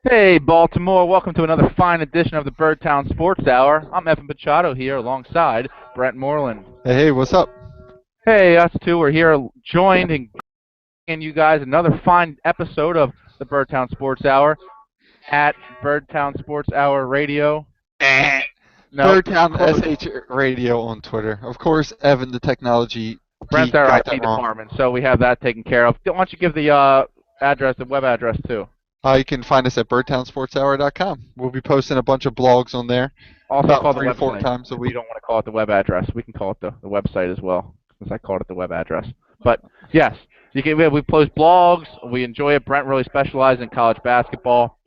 Hey, Baltimore. Welcome to another fine edition of the Birdtown Sports Hour. I'm Evan Pachado here alongside Brent Moreland. Hey, what's up? Hey, us two are here joined and bringing you guys another fine episode of the Birdtown Sports Hour at Birdtown Sports Hour Radio. Eh. Nope, Birdtown close. SH Radio on Twitter. Of course, Evan, the technology Brent's geek, our got that IT wrong. department, so we have that taken care of. Why don't you give the address, the web address, too? You can find us at birdtownsportshour.com. We'll be posting a bunch of blogs on there Also about called the three to four website. times a If you week. don't want to call it the web address, we can call it the website as well, since I called it the web address. But yes, we post blogs. We enjoy it. Brent really specializes in college basketball.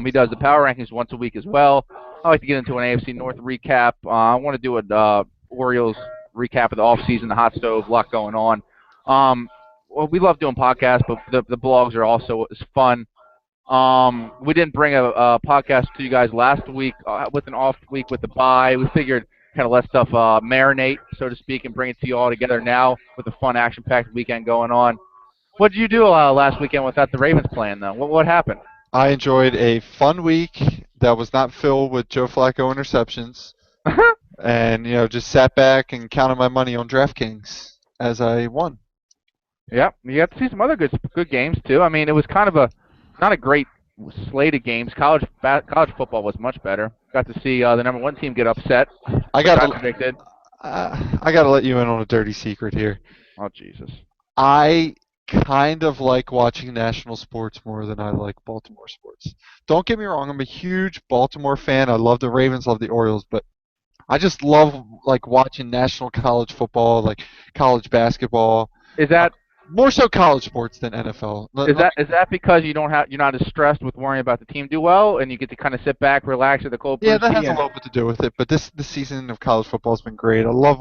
He does the power rankings once a week as well. I like to get into an AFC North recap. I want to do an Orioles recap of the offseason, the hot stove, a lot going on. Well, we love doing podcasts, but the blogs are also is fun. We didn't bring a podcast to you guys last week with an off week with the bye. We figured kind of let stuff marinate, so to speak, and bring it to you all together now with a fun, action-packed weekend going on. What did you do last weekend without the Ravens playing, though? What happened? I enjoyed a fun week that was not filled with Joe Flacco interceptions, and just sat back and counted my money on DraftKings as I won. Yep, you got to see some other good games too. I mean, it was kind of a not a great slate of games. College football was much better. Got to see the number one team get upset, I which I gotta, predicted. I gotta let you in on a dirty secret here. Oh Jesus! I kind of like watching national sports more than I like Baltimore sports. Don't get me wrong, I'm a huge Baltimore fan. I love the Ravens, love the Orioles, but I just love like watching national college football, like college basketball. Is Uh, that More so college sports than NFL. is that because you're not as stressed with worrying about the team do well, and you get to kind of sit back, relax at the cold Yeah, brew that tea, has a and little bit to do with it. But this season of college football has been great. I love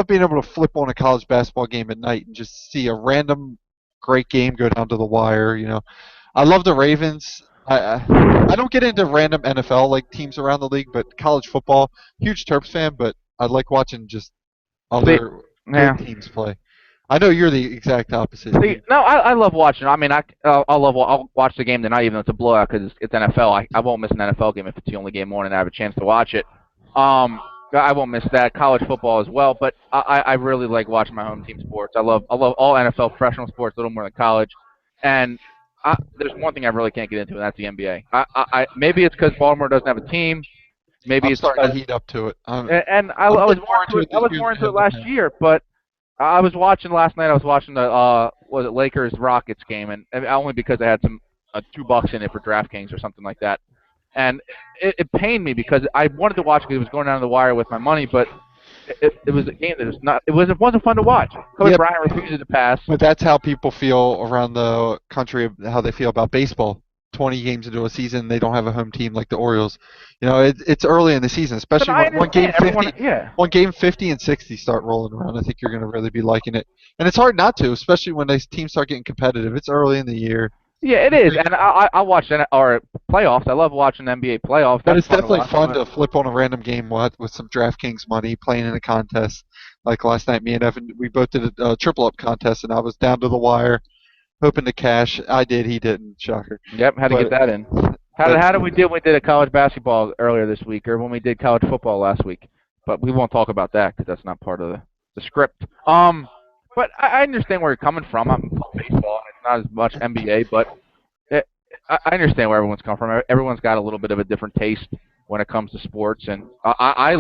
being able to flip on a college basketball game at night and just see a random great game go down to the wire. I love the Ravens. I don't get into random NFL like teams around the league, but college football, huge Terps fan, but I like watching just see, other yeah. good teams play. I know you're the exact opposite. See, no, I love watching. I mean, I'll watch the game tonight, even though it's a blowout because it's NFL. I won't miss an NFL game if it's the only game on and I have a chance to watch it. I won't miss that. College football as well, but I really like watching my home team sports. I love all NFL professional sports a little more than college, and there's one thing I really can't get into, and that's the NBA. Maybe it's because Baltimore doesn't have a team. Maybe I'm it's starting to because heat up to it. and I'm I was getting more more into into it. it I this was year more than I into it have in the last past. year, but I was watching last night. I was watching the was it Lakers Rockets game, and only because I had some $2 in it for DraftKings or something like that, and it pained me because I wanted to watch because it was going down the wire with my money, but it was a game that was not. It wasn't fun to watch. Kobe Yep, Bryant refuses to pass. but that's how people feel around the country, how they feel about baseball. 20 games into a season, they don't have a home team like the Orioles. It's early in the season, But especially I when understand everyone. Yeah, when game 50 and 60 start rolling around. I think you're going to really be liking it, and it's hard not to, especially when these teams start getting competitive. It's early in the year, yeah, it is, and I watch or playoffs. I love watching NBA playoffs. but That's it's fun to definitely watch. fun But to flip on a random game with some DraftKings money playing in a contest. Like last night, me and Evan, we both did a triple up contest, and I was down to the wire hoping to cash. I did. He didn't. Shocker. yep, had to get But that in. but How did we do when we did a college basketball earlier this week, or when we did college football last week? But we won't talk about that because that's not part of the script. But I understand where you're coming from. I'm baseball, and it's not as much NBA, but it, I understand where everyone's coming from. Everyone's got a little bit of a different taste when it comes to sports, and I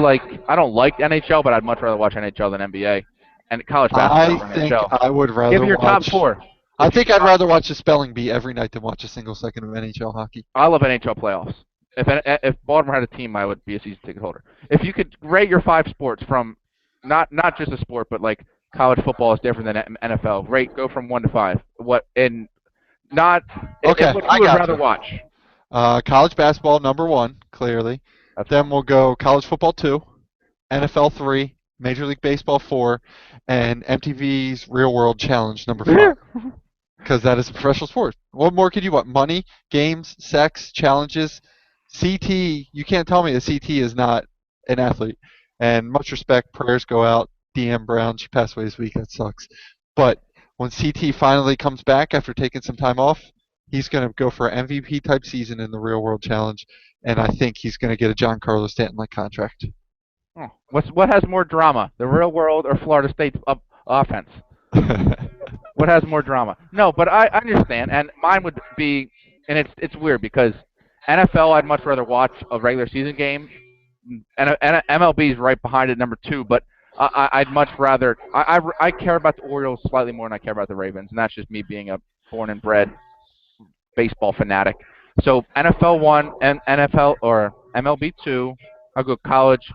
don't like NHL, but I'd much rather watch NHL than NBA, and college basketball I over think NHL. I would Give rather me your top watch. four. I If you think could I'd talk, rather watch the spelling bee every night than watch a single second of NHL hockey. I love NHL playoffs. If Baltimore had a team, I would be a season ticket holder. If you could rate your five sports from not just a sport, but like college football is different than NFL. Rate go from 1 to 5. What and not Okay, what I you would got rather you. watch. College basketball number one, clearly. That's Then fine. we'll go college football two, NFL three, Major League Baseball four, and MTV's Real World Challenge number five. Because that is a professional sport. What more could you want? Money, games, sex, challenges. CT, you can't tell me that CT is not an athlete. And much respect, prayers go out. DM Brown, she passed away this week. That sucks. But when CT finally comes back after taking some time off, He's going to go for an MVP type season in the Real World Challenge, and I think he's going to get a Giancarlo Stanton-like contract. Oh, what has more drama, the real world or Florida State's offense? What has more drama? No, but I understand, and mine would be, and it's weird because NFL I'd much rather watch a regular season game, and MLB is right behind it, number 2. But I'd much rather I care about the Orioles slightly more than I care about the Ravens, and that's just me being a born and bred baseball fanatic. So NFL 1 and NFL or MLB 2. I'll go college.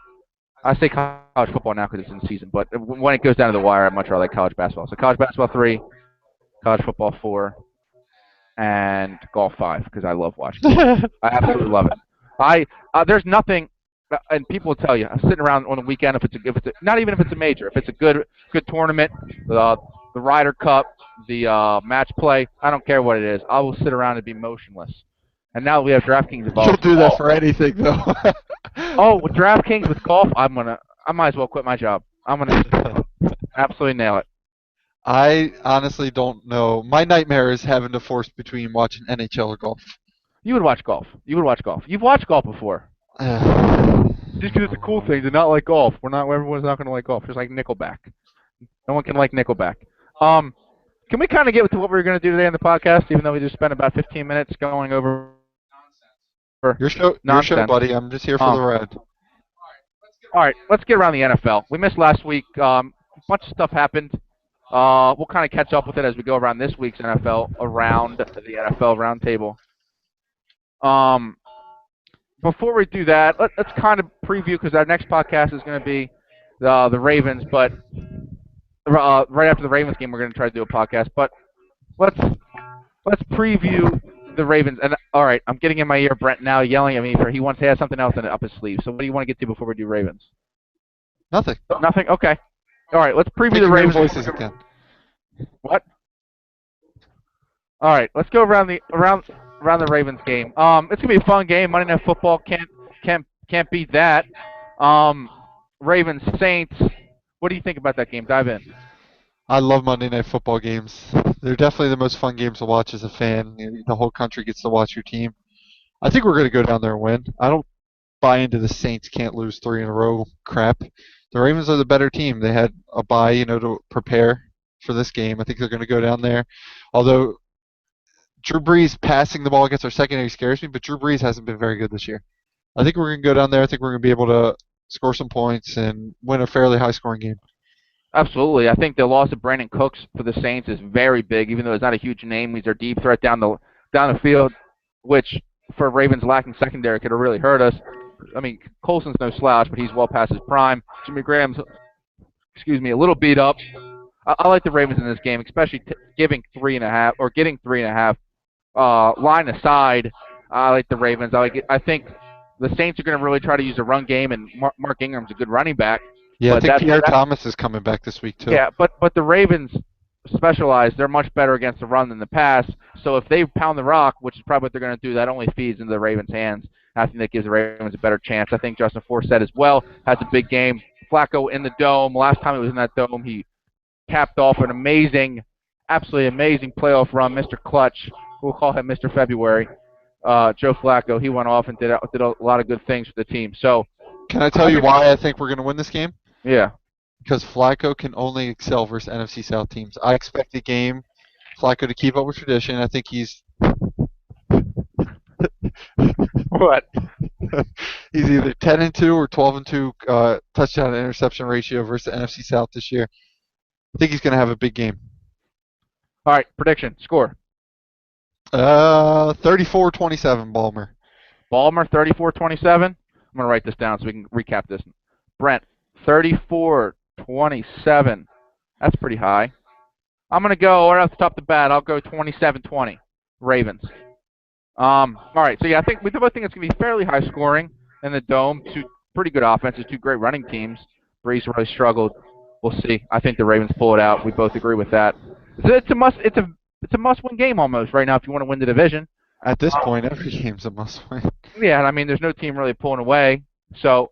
I say college football now because it's in season, but when it goes down to the wire, I'd much rather like college basketball. So college basketball 3, college football 4, and golf 5 because I love watching golf. I absolutely love it. There's nothing, and people will tell you, I'm sitting around on the weekend if it's not even if it's a major, if it's a good tournament, the Ryder Cup, the match play, I don't care what it is. I will sit around and be motionless. And now we have DraftKings involved. You'll do that for anything, though. Oh, with DraftKings with golf, I might as well quit my job. I'm gonna absolutely nail it. I honestly don't know. My nightmare is having to force between watching NHL or golf. You would watch golf. You've watched golf before. Just because it's a cool thing to not like golf. Everyone's not going to like golf. Just like Nickelback. No one can like Nickelback. Can we kind of get to what we're going to do today on the podcast, even though we just spent about 15 minutes going over Your show, buddy. I'm just here for the ride. All right, let's get around the NFL. We missed last week. A bunch of stuff happened. We'll kind of catch up with it as we go around this week's NFL, around the NFL roundtable. Before we do that, let's kind of preview because our next podcast is going to be the Ravens. But right after the Ravens game, we're going to try to do a podcast. But let's preview the Ravens. And all right, I'm getting in my ear Brent now yelling at me for he wants to have something else up his sleeve. So what do you want to get to before we do Ravens? Nothing. Nothing. Okay. All right, let's preview the Ravens. Voices again. What? All right, let's go around the Ravens game. It's gonna be a fun game. Monday Night Football can't beat that. Ravens Saints. What do you think about that game? Dive in. I love Monday Night Football games. They're definitely the most fun games to watch as a fan. The whole country gets to watch your team. I think we're going to go down there and win. I don't buy into the Saints can't lose 3 in a row crap. The Ravens are the better team. They had a bye, to prepare for this game. I think they're going to go down there. Although Drew Brees passing the ball against our secondary scares me, but Drew Brees hasn't been very good this year. I think we're going to go down there. I think we're going to be able to score some points and win a fairly high-scoring game. Absolutely. I think the loss of Brandon Cooks for the Saints is very big, even though it's not a huge name. He's their deep threat down the field, which for Ravens lacking secondary could have really hurt us. I mean, Colson's no slouch, but he's well past his prime. Jimmy Graham's, a little beat up. I like the Ravens in this game, especially getting 3.5 line aside. I like the Ravens. I think the Saints are going to really try to use a run game, and Mark Ingram's a good running back. Yeah, I think Pierre Thomas is coming back this week, too. Yeah, but the Ravens specialize. They're much better against the run than the pass. So if they pound the rock, which is probably what they're going to do, that only feeds into the Ravens' hands. I think that gives the Ravens a better chance. I think Justin Forsett as well has a big game. Flacco in the dome. Last time he was in that dome, he capped off an absolutely amazing playoff run. Mr. Clutch, we'll call him Mr. February. Joe Flacco, he went off and did a lot of good things for the team. So, can I tell you why I think we're going to win this game? Yeah. Because Flacco can only excel versus NFC South teams. I expect the game, Flacco to keep up with tradition. I think he's... What? He's either 10-2 or 12-2 touchdown to interception ratio versus the NFC South this year. I think he's going to have a big game. All right, prediction, score. 34-27, Balmer. Balmer, 34-27. I'm going to write this down so we can recap this. Brent, 34-27. That's pretty high. I'm going to go right off the top of the bat. I'll go 27-20. Ravens. All right, so yeah, I think we both think it's going to be fairly high scoring in the Dome. Two pretty good offenses, two great running teams. Brees really struggled. We'll see. I think the Ravens pull it out. We both agree with that. It's a must-win game almost right now if you want to win the division. At this point, every game's a must-win. Yeah, I mean, there's no team really pulling away. So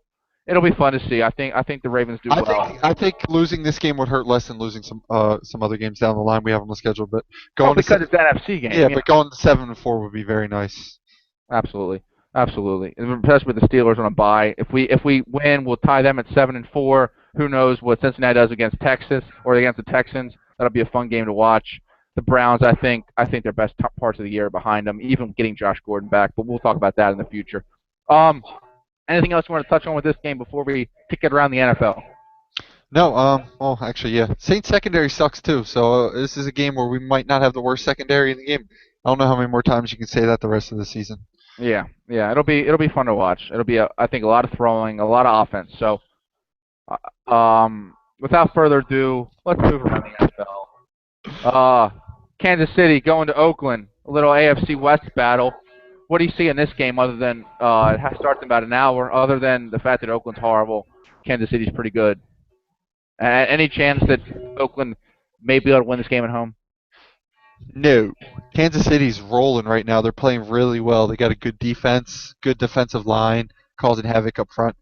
it'll be fun to see. I think the Ravens do I well. think I think losing this game would hurt less than losing some other games down the line we have on the schedule. But Oh, going to because it's an NFC game. yeah, Yeah, but going to 7-4 would be very nice. absolutely, absolutely. And especially with the Steelers on a bye. If we win, we'll tie them at 7-4. Who knows what Cincinnati does against Texas or against the Texans? That'll be a fun game to watch. The Browns, I think their best top parts of the year are behind them, even getting Josh Gordon back. But we'll talk about that in the future. Um, Anything else you want to touch on with this game before we kick it around the NFL? No, well, actually, yeah. Saints secondary sucks too. So this is a game where we might not have the worst secondary in the game. I don't know how many more times you can say that the rest of the season. Yeah, yeah, it'll be fun to watch. It'll be I think a lot of throwing, a lot of offense. So, without further ado, let's move around the NFL. Kansas City going to Oakland, a little AFC West battle. What do you see in this game other than it has starts in about an hour? Other than the fact that Oakland's horrible, Kansas City's pretty good. Any chance that Oakland may be able to win this game at home? No. Kansas City's rolling right now. They're playing really well. They got a good defense, good defensive line, causing havoc up front.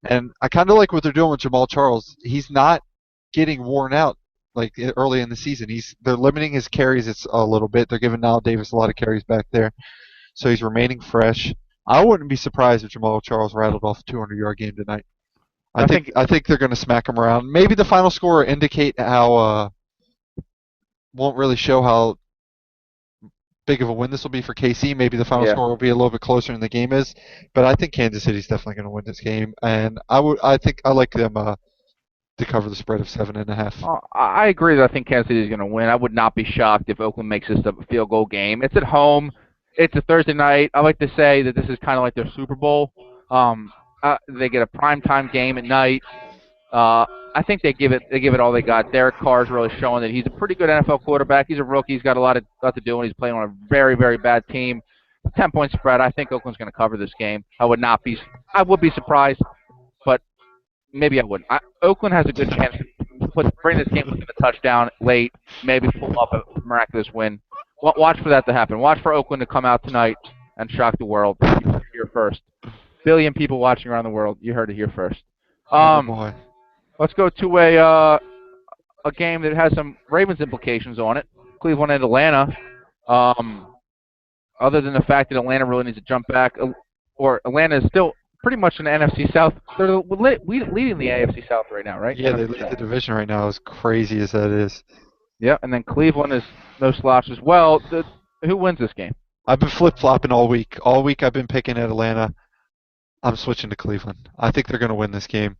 And I kind of like what they're doing with Jamal Charles. He's not getting worn out like early in the season. They're limiting his carries a little bit. They're giving Nile Davis a lot of carries back there, so he's remaining fresh. I wouldn't be surprised if Jamal Charles rattled off a 200-yard game tonight. I I think think I think they're going to smack him around. Maybe the final score will indicate how won't really show how big of a win this will be for KC. Maybe the final yeah. score will be a little bit closer than the game is, but I think Kansas City's definitely going to win this game, and I think I like them to cover the spread of 7.5. I agree that I think Kansas City is going to win. I would not be shocked if Oakland makes this a field goal game. It's at home. It's a Thursday night. I like to say that this is kind of like their Super Bowl. They get a primetime game at night. I think they give it all they got. Derek Carr's really showing that he's a pretty good NFL quarterback. He's a rookie. He's got a lot to do, and he's playing on a very, very bad team. 10-point spread. I think Oakland's going to cover this game. I would be surprised, but maybe I wouldn't. Oakland has a good chance to bring this game within a touchdown late, maybe pull up a miraculous win. Watch for that to happen. Watch for Oakland to come out tonight and shock the world. You heard it here first. Billion people watching around the world. You heard it here first. Oh boy. Let's go to a game that has some Ravens implications on it. Cleveland and Atlanta. Other than the fact that Atlanta really needs to jump back, or Atlanta is still pretty much in the NFC South. They're leading the AFC South right now, right? Yeah, they lead the division right now, as crazy as that is. Yeah, and then Cleveland is no slouch as well. Who wins this game? I've been flip-flopping all week. All week I've been picking at Atlanta. I'm switching to Cleveland. I think they're going to win this game.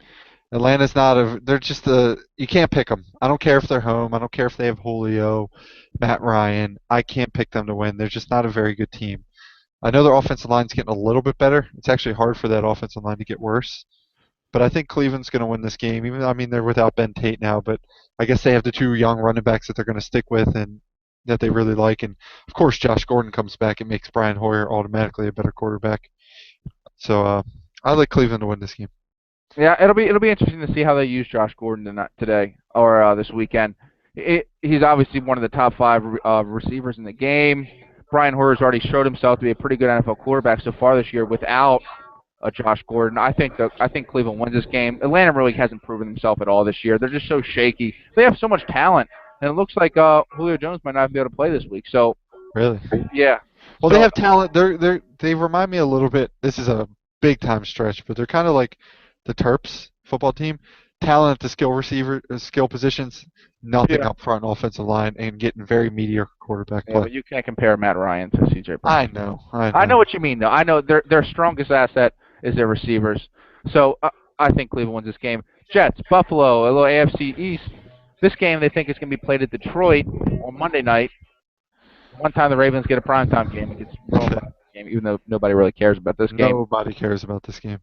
Atlanta's they're just you can't pick them. I don't care if they're home. I don't care if they have Julio, Matt Ryan. I can't pick them to win. They're just not a very good team. I know their offensive line's getting a little bit better. It's actually hard for that offensive line to get worse. But I think Cleveland's going to win this game. Even though, I mean, they're without Ben Tate now, but I guess they have the two young running backs that they're going to stick with and that they really like. And of course, Josh Gordon comes back. It makes Brian Hoyer automatically a better quarterback. So I like Cleveland to win this game. Yeah, it'll be interesting to see how they use Josh Gordon today or this weekend. He's obviously one of the top 5 receivers in the game. Brian Hoyer's already showed himself to be a pretty good NFL quarterback so far this year without Josh Gordon. I think Cleveland wins this game. Atlanta really hasn't proven himself at all this year. They're just so shaky. They have so much talent, and it looks like Julio Jones might not be able to play this week. So Really? yeah. Well, So, they have talent. They remind me a little bit. This is a big time stretch, but they're kind of like the Terps football team. Talent at the skill positions, nothing Yeah. up front offensive line, and getting very mediocre quarterback yeah, play. but you can't compare Matt Ryan to C.J. Brown. I know. I know what you mean, though. I know their strongest asset is their receivers. So I think Cleveland wins this game. Jets, Buffalo, a little AFC East. This game they think is going to be played at Detroit on Monday night. One time the Ravens get a primetime game against game, even though nobody really cares about this game. Nobody cares about this game.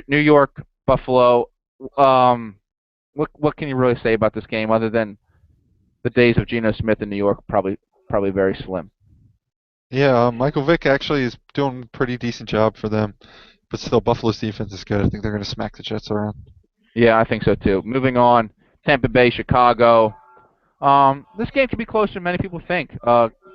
New York, Buffalo. What can you really say about this game other than the days of Geno Smith in New York probably very slim? Yeah, Michael Vick actually is doing a pretty decent job for them, but still, Buffalo's defense is good. I think they're going to smack the Jets around. Yeah, I think so too. Moving on, Tampa Bay, Chicago. This game could be closer than many people think.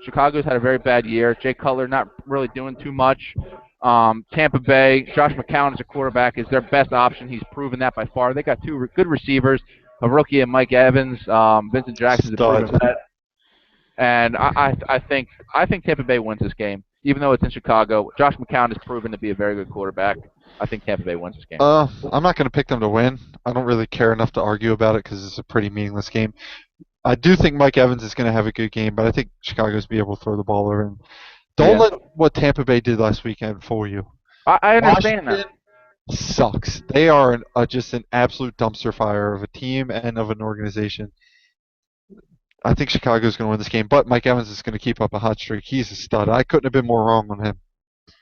Chicago's had a very bad year. Jay Cutler not really doing too much. Tampa Bay, Josh McCown as a quarterback is their best option. He's proven that by far. They got two good receivers, a rookie and Mike Evans. Vincent Jackson's a proven Stud. vet, and I think Tampa Bay wins this game, even though it's in Chicago. Josh McCown has proven to be a very good quarterback. I think Tampa Bay wins this game. I'm not going to pick them to win. I don't really care enough to argue about it because it's a pretty meaningless game. I do think Mike Evans is going to have a good game, but I think Chicago's be able to throw the ball around. Don't Yeah. let what Tampa Bay did last weekend fool you. I understand that. Washington sucks. They are just an absolute dumpster fire of a team and of an organization. I think Chicago's going to win this game, but Mike Evans is going to keep up a hot streak. He's a stud. I couldn't have been more wrong on him.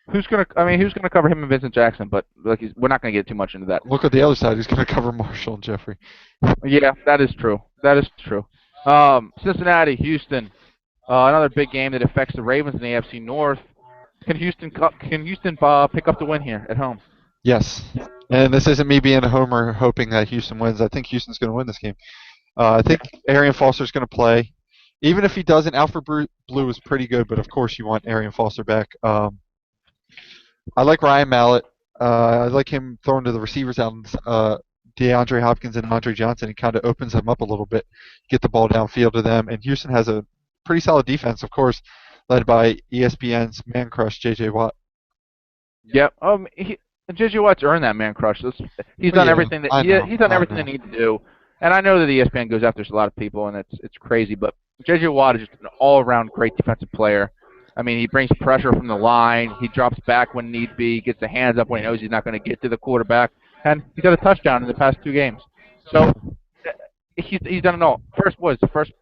Who's gonna cover him and Vincent Jackson? But like, we're not gonna get too much into that. Look at the other side. He's going to cover Marshall and Jeffrey. Yeah, that is true. That is true. Cincinnati, Houston, another big game that affects the Ravens in the AFC North. Can Houston pick up the win here at home? Yes. And this isn't me being a homer hoping that Houston wins. I think Houston's going to win this game. I think Arian Foster's going to play. Even if he doesn't, Alfred Blue is pretty good, but of course you want Arian Foster back. I like Ryan Mallett. I like him throwing to the receivers out. DeAndre Hopkins and Andre Johnson. He kind of opens them up a little bit, get the ball downfield to them. And Houston has a pretty solid defense, of course, led by ESPN's man crush, J.J. Watt. Yep. J.J. Watt's earned that man crush. He's done everything that he's done everything they need to do. And I know that ESPN goes after a lot of people, and it's crazy. But J.J. Watt is just an all-around great defensive player. I mean, he brings pressure from the line. He drops back when need be. Gets the hands up when he knows he's not going to get to the quarterback. And he's got a touchdown in the past 2 games. So he's done it all. The first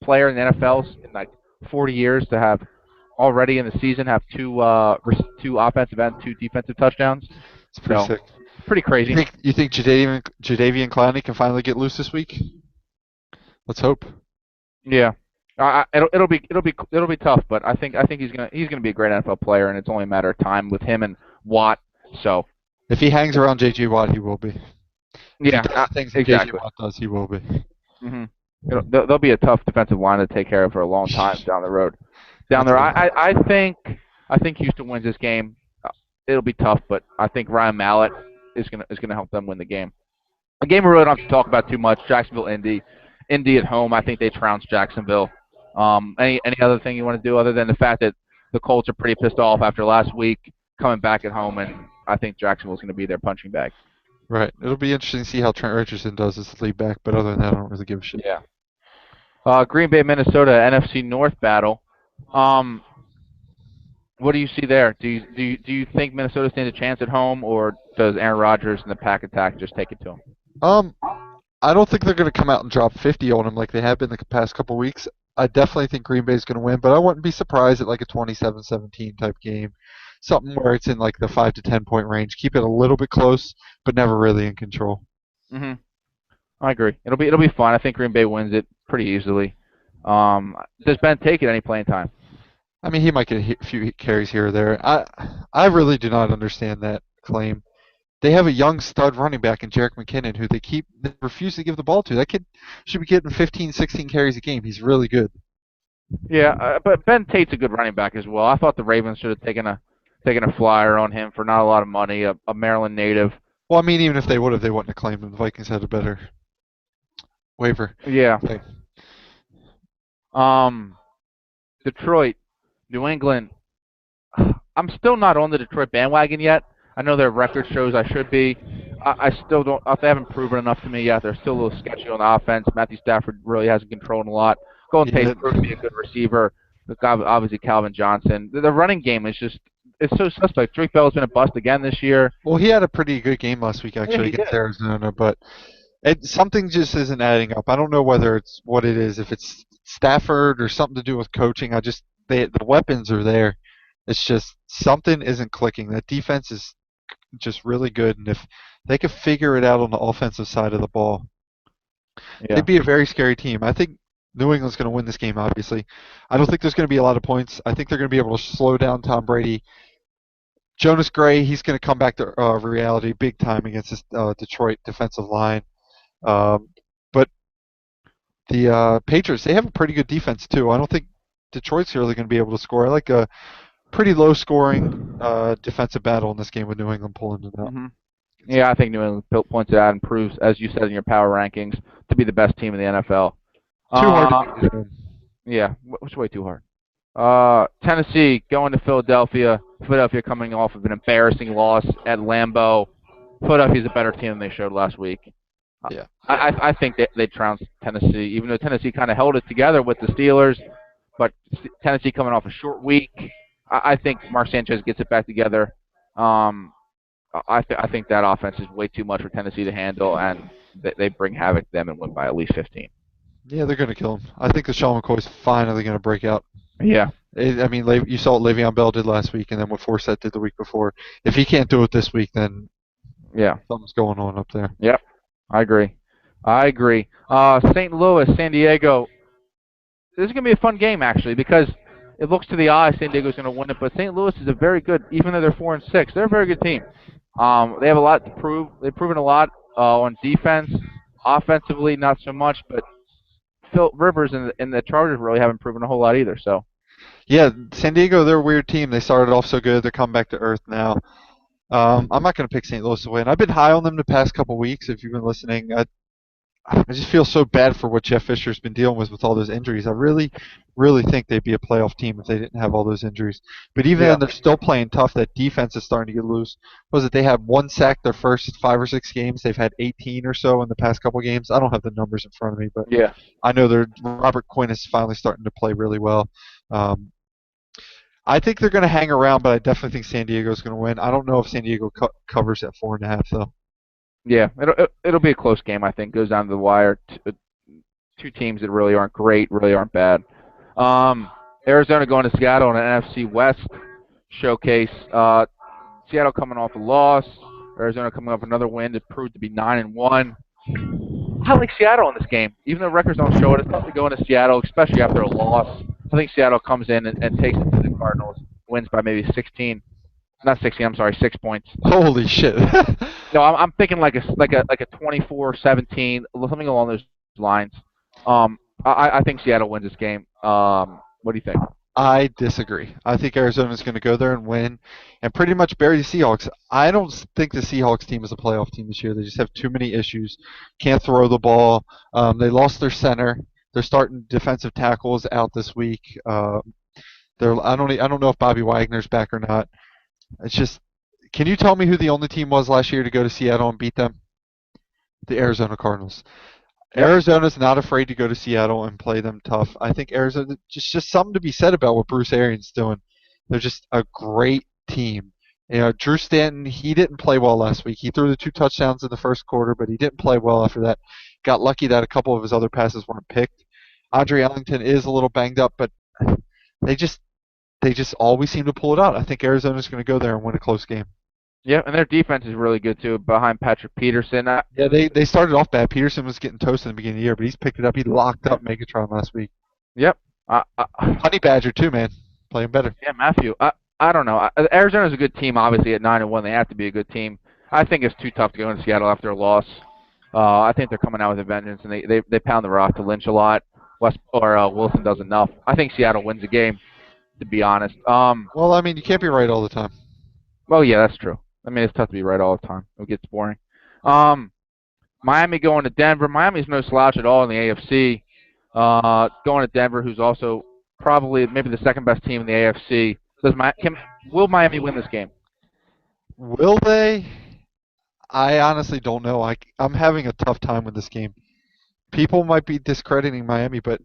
player in the NFL in like 40 years to have already in the season have two offensive and 2 defensive touchdowns. It's pretty sick. Pretty crazy. You think Jadeveon Clowney can finally get loose this week? Let's hope. Yeah. It'll be tough, but I think he's gonna be a great NFL player, and it's only a matter of time with him and Watt. So if he hangs around J.J. Watt, he will be. Yeah, things exactly. J.J. Watt does, he will be. Mm-hmm. There'll be a tough defensive line to take care of for a long time down the road. I think Houston wins this game. It'll be tough, but I think Ryan Mallett is gonna help them win the game. A game we really don't have to talk about too much. Jacksonville, Indy at home. I think they trounce Jacksonville. Any other thing you want to do other than the fact that the Colts are pretty pissed off after last week coming back at home, and I think Jacksonville's going to be their punching bag. Right. It'll be interesting to see how Trent Richardson does as the lead back, but other than that, I don't really give a shit. Yeah. Green Bay, Minnesota, NFC North battle. What do you see there? Do you think Minnesota stands a chance at home, or does Aaron Rodgers and the pack attack just take it to them? I don't think they're going to come out and drop 50 on them like they have been the past couple weeks. I definitely think Green Bay's going to win, but I wouldn't be surprised at like a 27-17 type game. Something where it's in like the 5 to 10 point range. Keep it a little bit close, but never really in control. Mhm. I agree. It'll be fun. I think Green Bay wins it pretty easily. Does Ben take it any playing time? I mean, he might get a few carries here or there. I really do not understand that claim. They have a young stud running back in Jerick McKinnon who they refuse to give the ball to. That kid should be getting 15, 16 carries a game. He's really good. Yeah, but Ben Tate's a good running back as well. I thought the Ravens should have taken a flyer on him for not a lot of money, a Maryland native. Well, I mean, even if they would have, they wouldn't have claimed him. The Vikings had a better waiver. Yeah. Okay. Detroit, New England. I'm still not on the Detroit bandwagon yet. I know their record shows I should be. I still don't. They haven't proven enough to me yet. They're still a little sketchy on the offense. Matthew Stafford really hasn't controlled a lot. Golden Tate's proven to be a good receiver. Obviously, Calvin Johnson. The running game is it's so suspect. Drake Bell's been a bust again this year. Well, he had a pretty good game last week actually against Arizona, but something just isn't adding up. I don't know whether it's what it is. If it's Stafford or something to do with coaching. The weapons are there. It's just something isn't clicking. That defense is just really good, and if they could figure it out on the offensive side of the ball, they'd be a very scary team. I think New England's going to win this game, obviously. I don't think there's going to be a lot of points. I think they're going to be able to slow down Tom Brady. Jonas Gray, he's going to come back to reality big time against this Detroit defensive line. But the Patriots, they have a pretty good defense, too. I don't think Detroit's really going to be able to score. I like pretty low-scoring defensive battle in this game with New England pulling it out. Hmm. Yeah, I think New England points it out and proves, as you said in your power rankings, to be the best team in the NFL. Too hard to beat this game. Yeah, which way too hard? Tennessee going to Philadelphia. Philadelphia coming off of an embarrassing loss at Lambeau. Philadelphia's a better team than they showed last week. Yeah. I think they trounced Tennessee, even though Tennessee kind of held it together with the Steelers. But Tennessee coming off a short week, I think Mark Sanchez gets it back together. I think that offense is way too much for Tennessee to handle, and they bring havoc to them and win by at least 15. Yeah, they're going to kill him. I think LaShawn McCoy's finally going to break out. Yeah. I mean, you saw what Le'Veon Bell did last week, and then what Forsett did the week before. If he can't do it this week, then yeah, something's going on up there. Yep, I agree. St. Louis, San Diego. This is going to be a fun game, actually, because it looks to the eye San Diego's going to win it, but St. Louis is a very good, even though they're 4-6, they're a very good team. They have a lot to prove. They've proven a lot on defense. Offensively, not so much, but Phil Rivers and the Chargers really haven't proven a whole lot either. So, yeah, San Diego, they're a weird team. They started off so good. They're coming back to earth now. I'm not going to pick St. Louis to win. I've been high on them the past couple weeks. If you've been listening, I just feel so bad for what Jeff Fisher's been dealing with all those injuries. I really, really think they'd be a playoff team if they didn't have all those injuries. But even then, they're still playing tough. That defense is starting to get loose. Was it they had 1 sack their first 5 or 6 games? They've had 18 or so in the past couple games. I don't have the numbers in front of me, but yeah, I know Robert Quinn is finally starting to play really well. I think they're going to hang around, but I definitely think San Diego's going to win. I don't know if San Diego covers at 4.5 though. Yeah, it'll be a close game. I think goes down to the wire. Two teams that really aren't great, really aren't bad. Arizona going to Seattle in an NFC West showcase. Seattle coming off a loss. Arizona coming off another win. It proved to be 9-1. I like Seattle in this game, even though records don't show it. It's tough to go into Seattle, especially after a loss. I think Seattle comes in and takes it to the Cardinals, wins by maybe 16. Not 16. I'm sorry, 6 points. Holy shit! No, I'm thinking like a 24-17, something along those lines. I think Seattle wins this game. What do you think? I disagree. I think Arizona's going to go there and win and pretty much bury the Seahawks. I don't think the Seahawks team is a playoff team this year. They just have too many issues. Can't throw the ball. They lost their center. They're starting defensive tackles out this week. I don't know if Bobby Wagner's back or not. It's just, can you tell me who the only team was last year to go to Seattle and beat them? The Arizona Cardinals. Yep. Arizona's not afraid to go to Seattle and play them tough. I think Arizona, just something to be said about what Bruce Arians doing. They're just a great team. You know, Drew Stanton, he didn't play well last week. He threw the 2 touchdowns in the first quarter, but he didn't play well after that. Got lucky that a couple of his other passes weren't picked. Andre Ellington is a little banged up, but they just always seem to pull it out. I think Arizona's going to go there and win a close game. Yeah, and their defense is really good too, behind Patrick Peterson. Yeah, they started off bad. Peterson was getting toasted in the beginning of the year, but he's picked it up. He locked up Megatron last week. Yep. Honey Badger too, man, playing better. Yeah, Matthew. I don't know. Arizona's a good team, obviously at 9-1. They have to be a good team. I think it's too tough to go into Seattle after a loss. I think they're coming out with a vengeance, and they pound the rock to Lynch a lot. Wilson does enough. I think Seattle wins the game, to be honest. Well, I mean, you can't be right all the time. Well, yeah, that's true. I mean, it's tough to be right all the time. It gets boring. Miami going to Denver. Miami's no slouch at all in the AFC. Going to Denver, who's also probably maybe the second best team in the AFC. Will Miami win this game? Will they? I honestly don't know. I'm having a tough time with this game. People might be discrediting Miami, but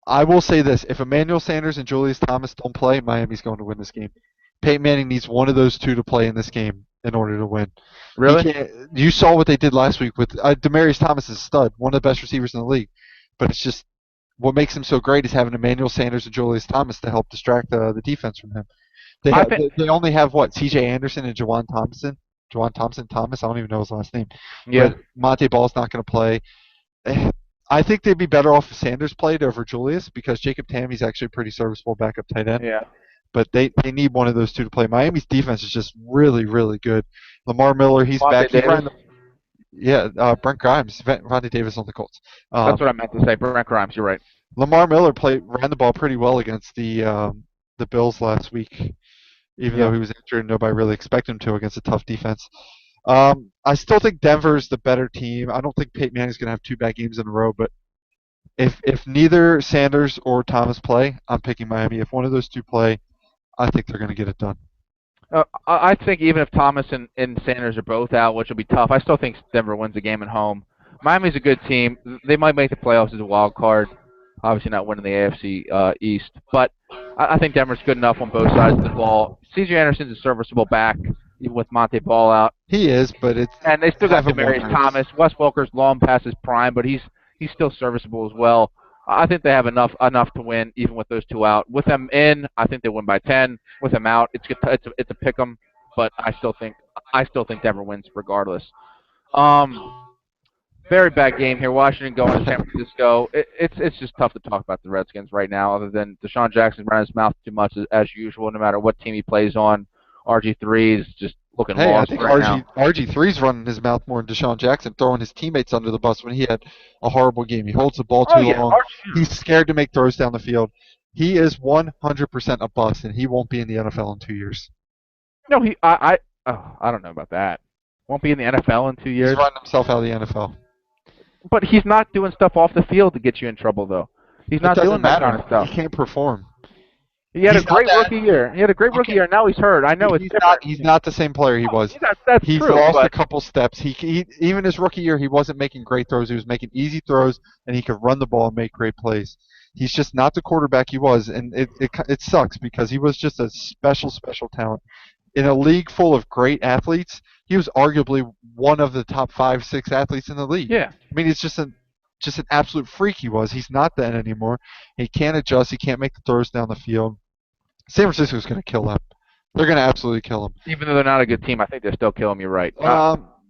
I will say this. If Emmanuel Sanders and Julius Thomas don't play, Miami's going to win this game. Peyton Manning needs one of those two to play in this game in order to win. Really? You saw what they did last week with Demaryius Thomas is a stud, one of the best receivers in the league. But it's just what makes him so great is having Emmanuel Sanders and Julius Thomas to help distract the defense from him. They only have what? C.J. Anderson and Juwan Thompson. Thomas. I don't even know his last name. Yeah. But Monte Ball's not going to play. I think they'd be better off if Sanders played over Julius because Jacob Tammy's actually a pretty serviceable backup tight end. Yeah. But they need one of those two to play. Miami's defense is just really, really good. Lamar Miller, he's back. Brent Grimes, Vontae Davis on the Colts. That's what I meant to say. Brent Grimes, you're right. Lamar Miller ran the ball pretty well against the the Bills last week, even Yeah. though he was injured and nobody really expected him to against a tough defense. I still think Denver's the better team. I don't think Peyton Manning's going to have two bad games in a row, but if neither Sanders or Thomas play, I'm picking Miami. If one of those two play, I think they're going to get it done. I think even if Thomas and Sanders are both out, which will be tough, I still think Denver wins the game at home. Miami's a good team. They might make the playoffs as a wild card. Obviously not winning the AFC East, but I think Denver's good enough on both sides of the ball. C.J. Anderson's a serviceable back, even with Monte Ball out. He is, but it's And they still got Kevin Demarius Warner. Thomas. Wes Welker's long past his prime, but he's still serviceable as well. I think they have enough to win, even with those two out. With them in, I think they win by 10. With them out, it's a pick 'em, but I still think Denver wins regardless. Very bad game here. Washington going to San Francisco. It's just tough to talk about the Redskins right now, other than Deshaun Jackson running his mouth too much as usual. No matter what team he plays on, RG3 is just looking Hey, I lost think right now. RG3's running his mouth more than Deshaun Jackson, throwing his teammates under the bus when he had a horrible game. He holds the ball too Oh yeah, long. He's scared to make throws down the field. He is 100% a bust, and he won't be in the NFL in 2 years. No, I don't know about that. Won't be in the NFL in 2 years. He's running himself out of the NFL. But he's not doing stuff off the field to get you in trouble, though. He's not It doesn't doing that matter. kind of stuff. He can't perform. He had a He's not great that- rookie year. He had a great rookie year. Now he's hurt. I know it's different. He's not the same player he was. That's He's true. lost but a couple steps. He even his rookie year, he wasn't making great throws. He was making easy throws, and he could run the ball and make great plays. He's just not the quarterback he was, and it sucks because he was just a special talent. In a league full of great athletes, he was arguably one of the top 5, 6 athletes in the league. Yeah. I mean, it's just an absolute freak he was. He's not that anymore. He can't adjust. He can't make the throws down the field. San Francisco's going to kill him. They're going to absolutely kill him. Even though they're not a good team, I think they still kill him. You're right.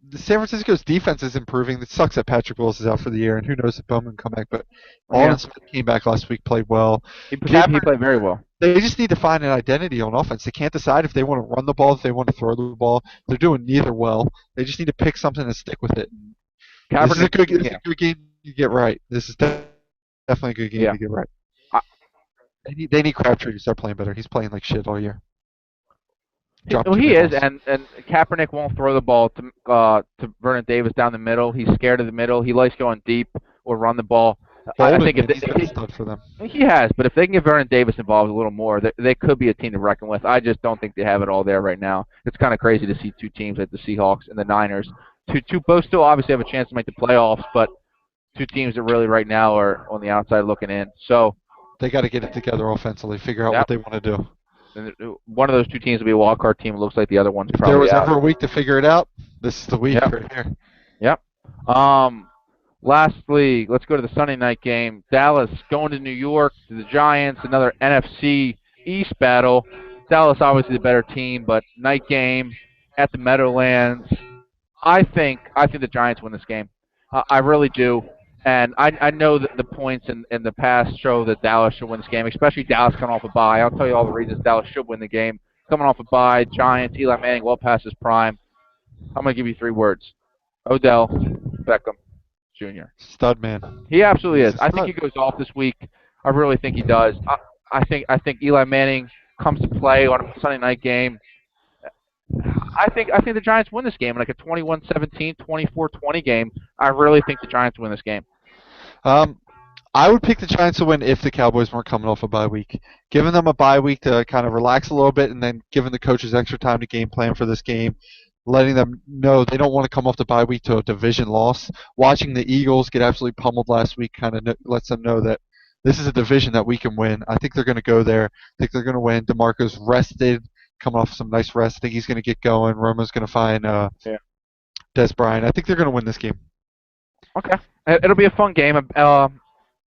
The San Francisco's defense is improving. It sucks that Patrick Willis is out for the year, and who knows if Bowman can come back. But Alden Smith came back last week, played well. He played very well. They just need to find an identity on offense. They can't decide if they want to run the ball, if they want to throw the ball. They're doing neither well. They just need to pick something and stick with it. This is a good game to get right. This is definitely a good game to get right. They need Crabtree to start playing better. He's playing like shit all year. He is, and Kaepernick won't throw the ball to Vernon Davis down the middle. He's scared of the middle. He likes going deep or run the ball. I think he's been a stud for them. He has, but if they can get Vernon Davis involved a little more, they could be a team to reckon with. I just don't think they have it all there right now. It's kind of crazy to see two teams like the Seahawks and the Niners, two both still obviously have a chance to make the playoffs, but two teams that really right now are on the outside looking in. So they got to get it together offensively, figure out what they want to do. And one of those two teams will be a wild card team. It looks like the other one's probably If there was out. ever a week to figure it out, this is the week right here. Yep. Lastly, let's go to the Sunday night game. Dallas going to New York to the Giants, another NFC East battle. Dallas obviously the better team, but night game at the Meadowlands. I think the Giants win this game. I really do. And I know that the points in the past show that Dallas should win this game, especially Dallas coming off a bye. I'll tell you all the reasons Dallas should win the game. Coming off a bye, Giants, Eli Manning well past his prime. I'm going to give you 3 words. Odell Beckham Jr. Stud man. He absolutely is. I think he goes off this week. I really think he does. I think Eli Manning comes to play on a Sunday night game. I think the Giants win this game, like a 21-17, 24-20 game. I really think the Giants win this game. I would pick the Giants to win if the Cowboys weren't coming off a bye week. Giving them a bye week to kind of relax a little bit, and then giving the coaches extra time to game plan for this game, letting them know they don't want to come off the bye week to a division loss. Watching the Eagles get absolutely pummeled last week kind of lets them know that this is a division that we can win. I think they're going to go there. I think they're going to win. DeMarco's rested, coming off some nice rest. I think he's going to get going. Romo's going to find Des Bryant. I think they're going to win this game. Okay. It'll be a fun game.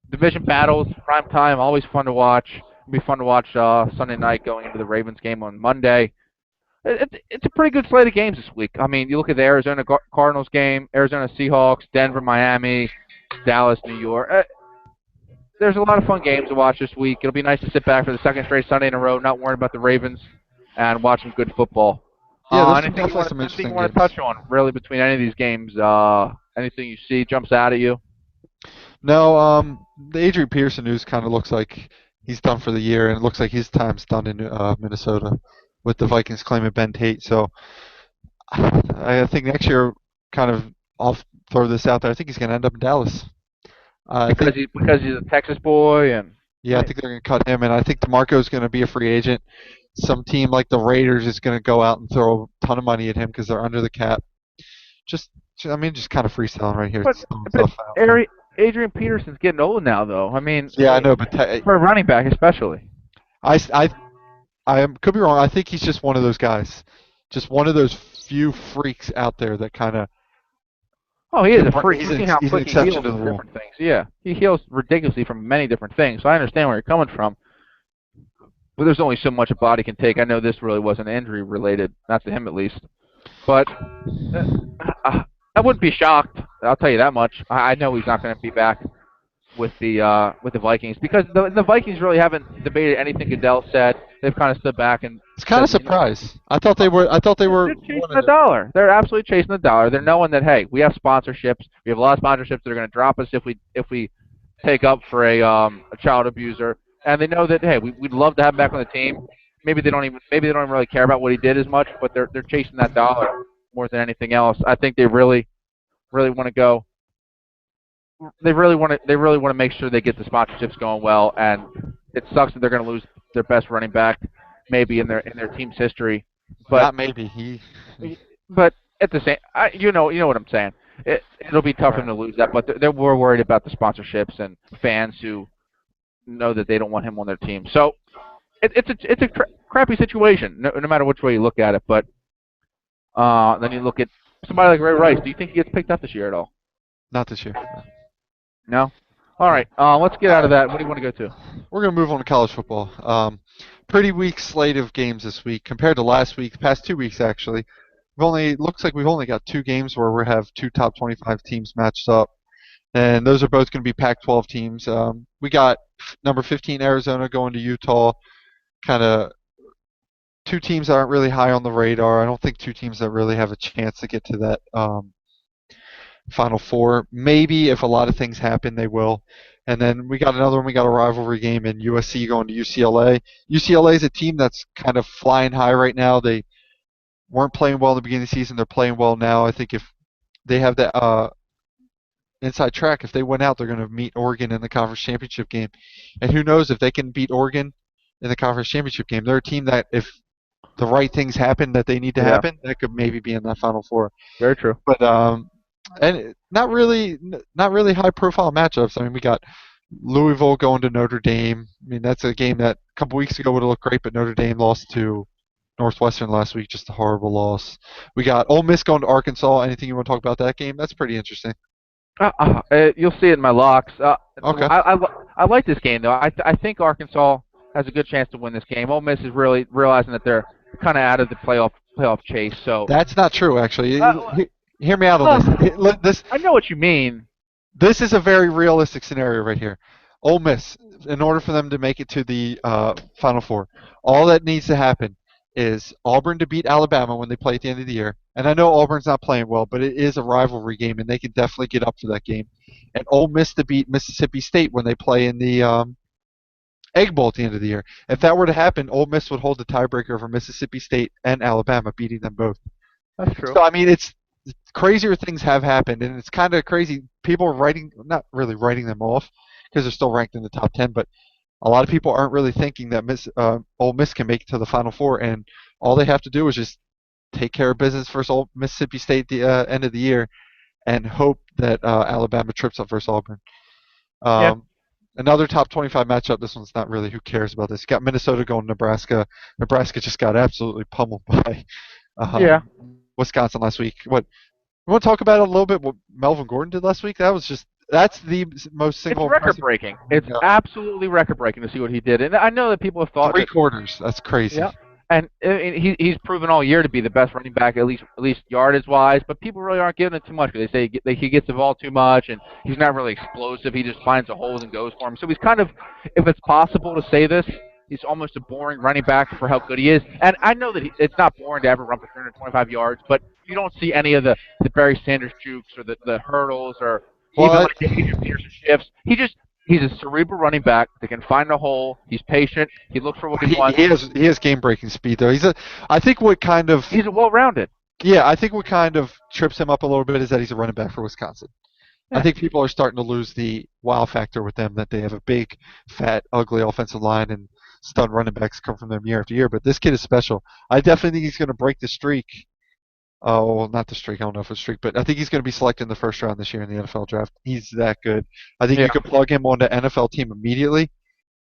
Division battles, prime time, always fun to watch. It'll be fun to watch Sunday night going into the Ravens game on Monday. It's a pretty good slate of games this week. I mean, you look at the Arizona Cardinals game, Arizona Seahawks, Denver, Miami, Dallas, New York. There's a lot of fun games to watch this week. It'll be nice to sit back for the second straight Sunday in a row, not worrying about the Ravens, and watch some good football. Yeah, anything you want to touch on, really, between any of these games? Anything you see jumps out at you? No, the Adrian Peterson news kind of looks like he's done for the year, and it looks like his time's done in Minnesota with the Vikings claiming Ben Tate. So I think next year, kind of, I'll throw this out there. I think he's going to end up in Dallas. I think, Because he's a Texas boy and yeah, I think they're going to cut him, and I think DeMarco's going to be a free agent. Some team like the Raiders is going to go out and throw a ton of money at him because they're under the cap. Just, I mean, just kind of freestyling right here. but Throwing but stuff out there. Adrian Peterson's getting old now though. I mean, Yeah, I know, but for a running back especially. I, could be wrong. I think he's just one of those guys, just one of those few freaks out there that kind of. Oh, he is a freak. He's You've an, seen how he's an quick he exception heals to the from rule. different things. Yeah, he heals ridiculously from many different things. So I understand where you're coming from. But there's only so much a body can take. I know this really wasn't injury related, not to him at least. But I wouldn't be shocked. I'll tell you that much. I know he's not going to be back with the Vikings because the Vikings really haven't debated anything Goodell said. They've kind of stood back and It's kind of said, surprised. I thought they were. I thought they were they're chasing one the of the. dollar. They're absolutely chasing the dollar. They're knowing that hey, we have sponsorships. We have a lot of sponsorships that are going to drop us if we take up for a child abuser. And they know that hey, we'd love to have him back on the team. Maybe they don't even really care about what he did as much, but they're chasing that dollar more than anything else. I think they really want to go. They really want to make sure they get the sponsorships going well, and it sucks that they're going to lose their best running back, maybe in their team's history. But Not maybe but at the same, you know what I'm saying. It'll be tough for them to lose that, but they're more worried about the sponsorships and fans who know that they don't want him on their team. So it's a crappy situation, no matter which way you look at it. But then you look at somebody like Ray Rice. Do you think he gets picked up this year at all? not this year. No. All right. Let's get out of that. What do you want to go to? We're gonna move on to college football. Pretty weak slate of games this week compared to last week. Past 2 weeks actually. Looks like we've only got 2 games where we have 2 top 25 teams matched up, and those are both going to be Pac-12 teams. We got number 15 Arizona going to Utah. Kind of two teams that aren't really high on the radar. I don't think two teams that really have a chance to get to that Final Four. Maybe if a lot of things happen, they will. And then we got another one. We got a rivalry game in USC going to UCLA. UCLA is a team that's kind of flying high right now. They weren't playing well in the beginning of the season. They're playing well now. I think if they have that inside track, if they win out, they're going to meet Oregon in the conference championship game. And who knows if they can beat Oregon in the conference championship game. They're a team that if the right things happen that they need to happen, that could maybe be in that Final Four. Very true. But and not really high profile matchups. I mean, we got Louisville going to Notre Dame. I mean, that's a game that a couple weeks ago would have looked great, but Notre Dame lost to Northwestern last week, just a horrible loss. We got Ole Miss going to Arkansas. Anything you want to talk about that game? That's pretty interesting. You'll see it in my locks. Okay. I like this game though. I think Arkansas has a good chance to win this game. Ole Miss is really realizing that they're kind of out of the playoff chase. So That's not true, actually. Hear me out on this. I know what you mean. This is a very realistic scenario right here. Ole Miss, in order for them to make it to the Final Four, all that needs to happen is Auburn to beat Alabama when they play at the end of the year. And I know Auburn's not playing well, but it is a rivalry game, and they can definitely get up for that game. And Ole Miss to beat Mississippi State when they play in the Egg Bowl at the end of the year. If that were to happen, Ole Miss would hold the tiebreaker over Mississippi State and Alabama, beating them both. That's true. So, I mean, it's crazier things have happened, and it's kind of crazy. People are not really writing them off because they're still ranked in the top 10, but a lot of people aren't really thinking that Ole Miss can make it to the Final Four, and all they have to do is just take care of business versus Mississippi State at the end of the year and hope that Alabama trips up versus Auburn. Another top 25 matchup. This one's not really who cares about this. You got Minnesota going to Nebraska. Nebraska just got absolutely pummeled by Wisconsin last week. You want to talk about a little bit what Melvin Gordon did last week? That's the most single. It's record-breaking. It's absolutely record-breaking to see what he did. And I know that people have thought 3 quarters. That's crazy. Yeah. And he's proven all year to be the best running back, at least yardage-wise. But people really aren't giving it too much because they say he gets the ball too much, and he's not really explosive. He just finds the holes and goes for him. So he's kind of, if it's possible to say this, he's almost a boring running back for how good he is. And I know that it's not boring to ever run for 325 yards, but you don't see any of the Barry Sanders jukes or the hurdles or even like the Adrian Peterson shifts. He He's a cerebral running back that can find a hole. He's patient. He looks for what he wants. He has game breaking speed though. I think what kind of He's a well-rounded. yeah, I think what kind of trips him up a little bit is that he's a running back for Wisconsin. I Yeah. think people are starting to lose the wow factor with them that they have a big, fat, ugly offensive line and stud running backs come from them year after year. But this kid is special. I definitely think he's going to break the streak. Oh, well, not the streak. I don't know if it's a streak, but I think he's going to be selected in the first round this year in the NFL draft. He's that good. I think Yeah. you could plug him on the NFL team immediately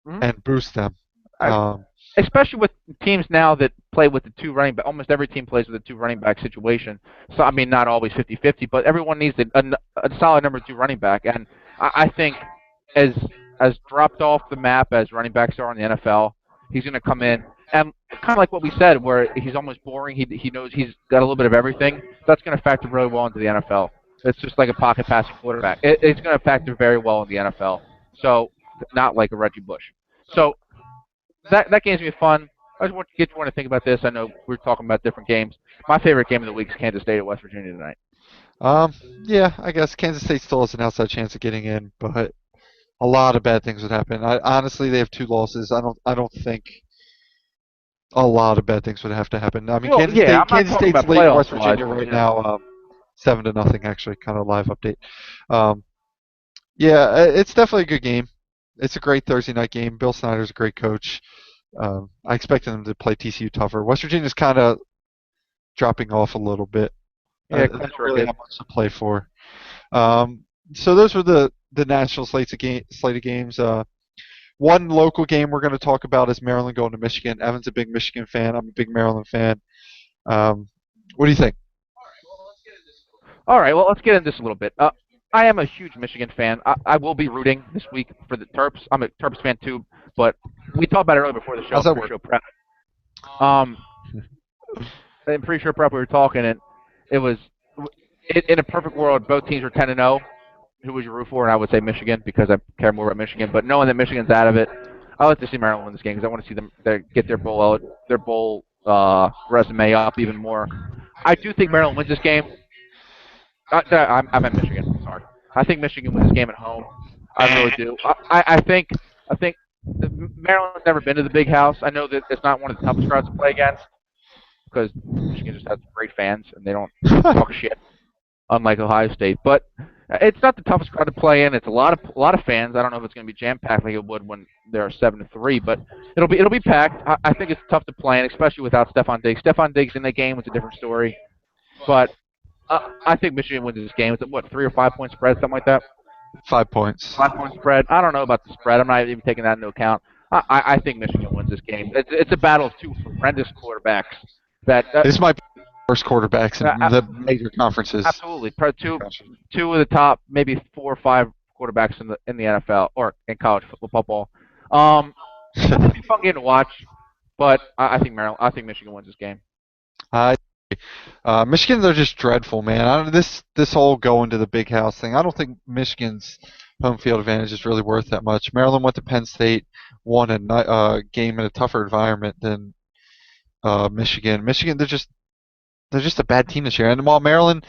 Mhm. and boost them. I- Especially with teams now that play with the two running back. Almost every team plays with a two running back situation. So, I mean, not always 50-50, but everyone needs a solid number two running back. And I think as dropped off the map as running backs are in the NFL, he's going to come in. And kind of like what we said, where he's almost boring. He knows he's got a little bit of everything. That's going to factor really well into the NFL. It's just like a pocket passing quarterback. It's going to factor very well in the NFL. So, not like a Reggie Bush. So, that game's gonna be fun. I just want to get you to think about this. I know we're talking about different games. My favorite game of the week is Kansas State at West Virginia tonight. Yeah, I guess Kansas State still has an outside chance of getting in, but a lot of bad things would happen. Honestly, they have 2 losses. I don't think a lot of bad things would have to happen. I mean, Well, yeah, I'm not Kansas talking State's about leading West playoffs wise. Virginia right now, 7-0 actually. Kind of live update. Um, yeah, it's definitely a good game. It's a great Thursday night game. Bill Snyder's a great coach. I expected them to play TCU tougher. West Virginia's kind of dropping off a little bit. Yeah, They don't really have much to play for. So those were the national slate of games. One local game we're going to talk about is Maryland going to Michigan. Evan's a big Michigan fan. I'm a big Maryland fan. What do you think? All right, well, let's get into this a little bit. I am a huge Michigan fan. I will be rooting this week for the Terps. I'm a Terps fan too, but we talked about it earlier before the show. How's that work? Show prep. In pre-show prep we were talking, and it was in a perfect world, both teams were 10-0. Who would you root for? And I would say Michigan because I care more about Michigan. But knowing that Michigan's out of it, I like to see Maryland win this game because I want to see them get their bowl resume up even more. I do think Maryland wins this game. I'm at Michigan. Sorry, I think Michigan wins this game at home. I really do. I think Maryland's never been to the Big House. I know that it's not one of the toughest crowds to play against because Michigan just has great fans and they don't talk shit, unlike Ohio State. But it's not the toughest crowd to play in. It's a lot of fans. I don't know if it's going to be jam packed like it would when there are 7-3, but it'll be packed. I think it's tough to play in, especially without Stephon Diggs. Stephon Diggs in that game was a different story, but I think Michigan wins this game. It's a 3 or 5 point spread, something like that. 5 points. 5 point spread. I don't know about the spread. I'm not even taking that into account. I think Michigan wins this game. It's a battle of two horrendous quarterbacks. This might be the worst quarterbacks in the major conferences. Absolutely, two of the top, maybe 4 or 5 quarterbacks in the NFL or in college football. It's a fun game to watch, but I think Michigan wins this game. Michigan, they're just dreadful, man. This whole going to the Big House thing, I don't think Michigan's home field advantage is really worth that much. Maryland went to Penn State, won a game in a tougher environment than Michigan. Michigan, they're just a bad team this year. And while Maryland,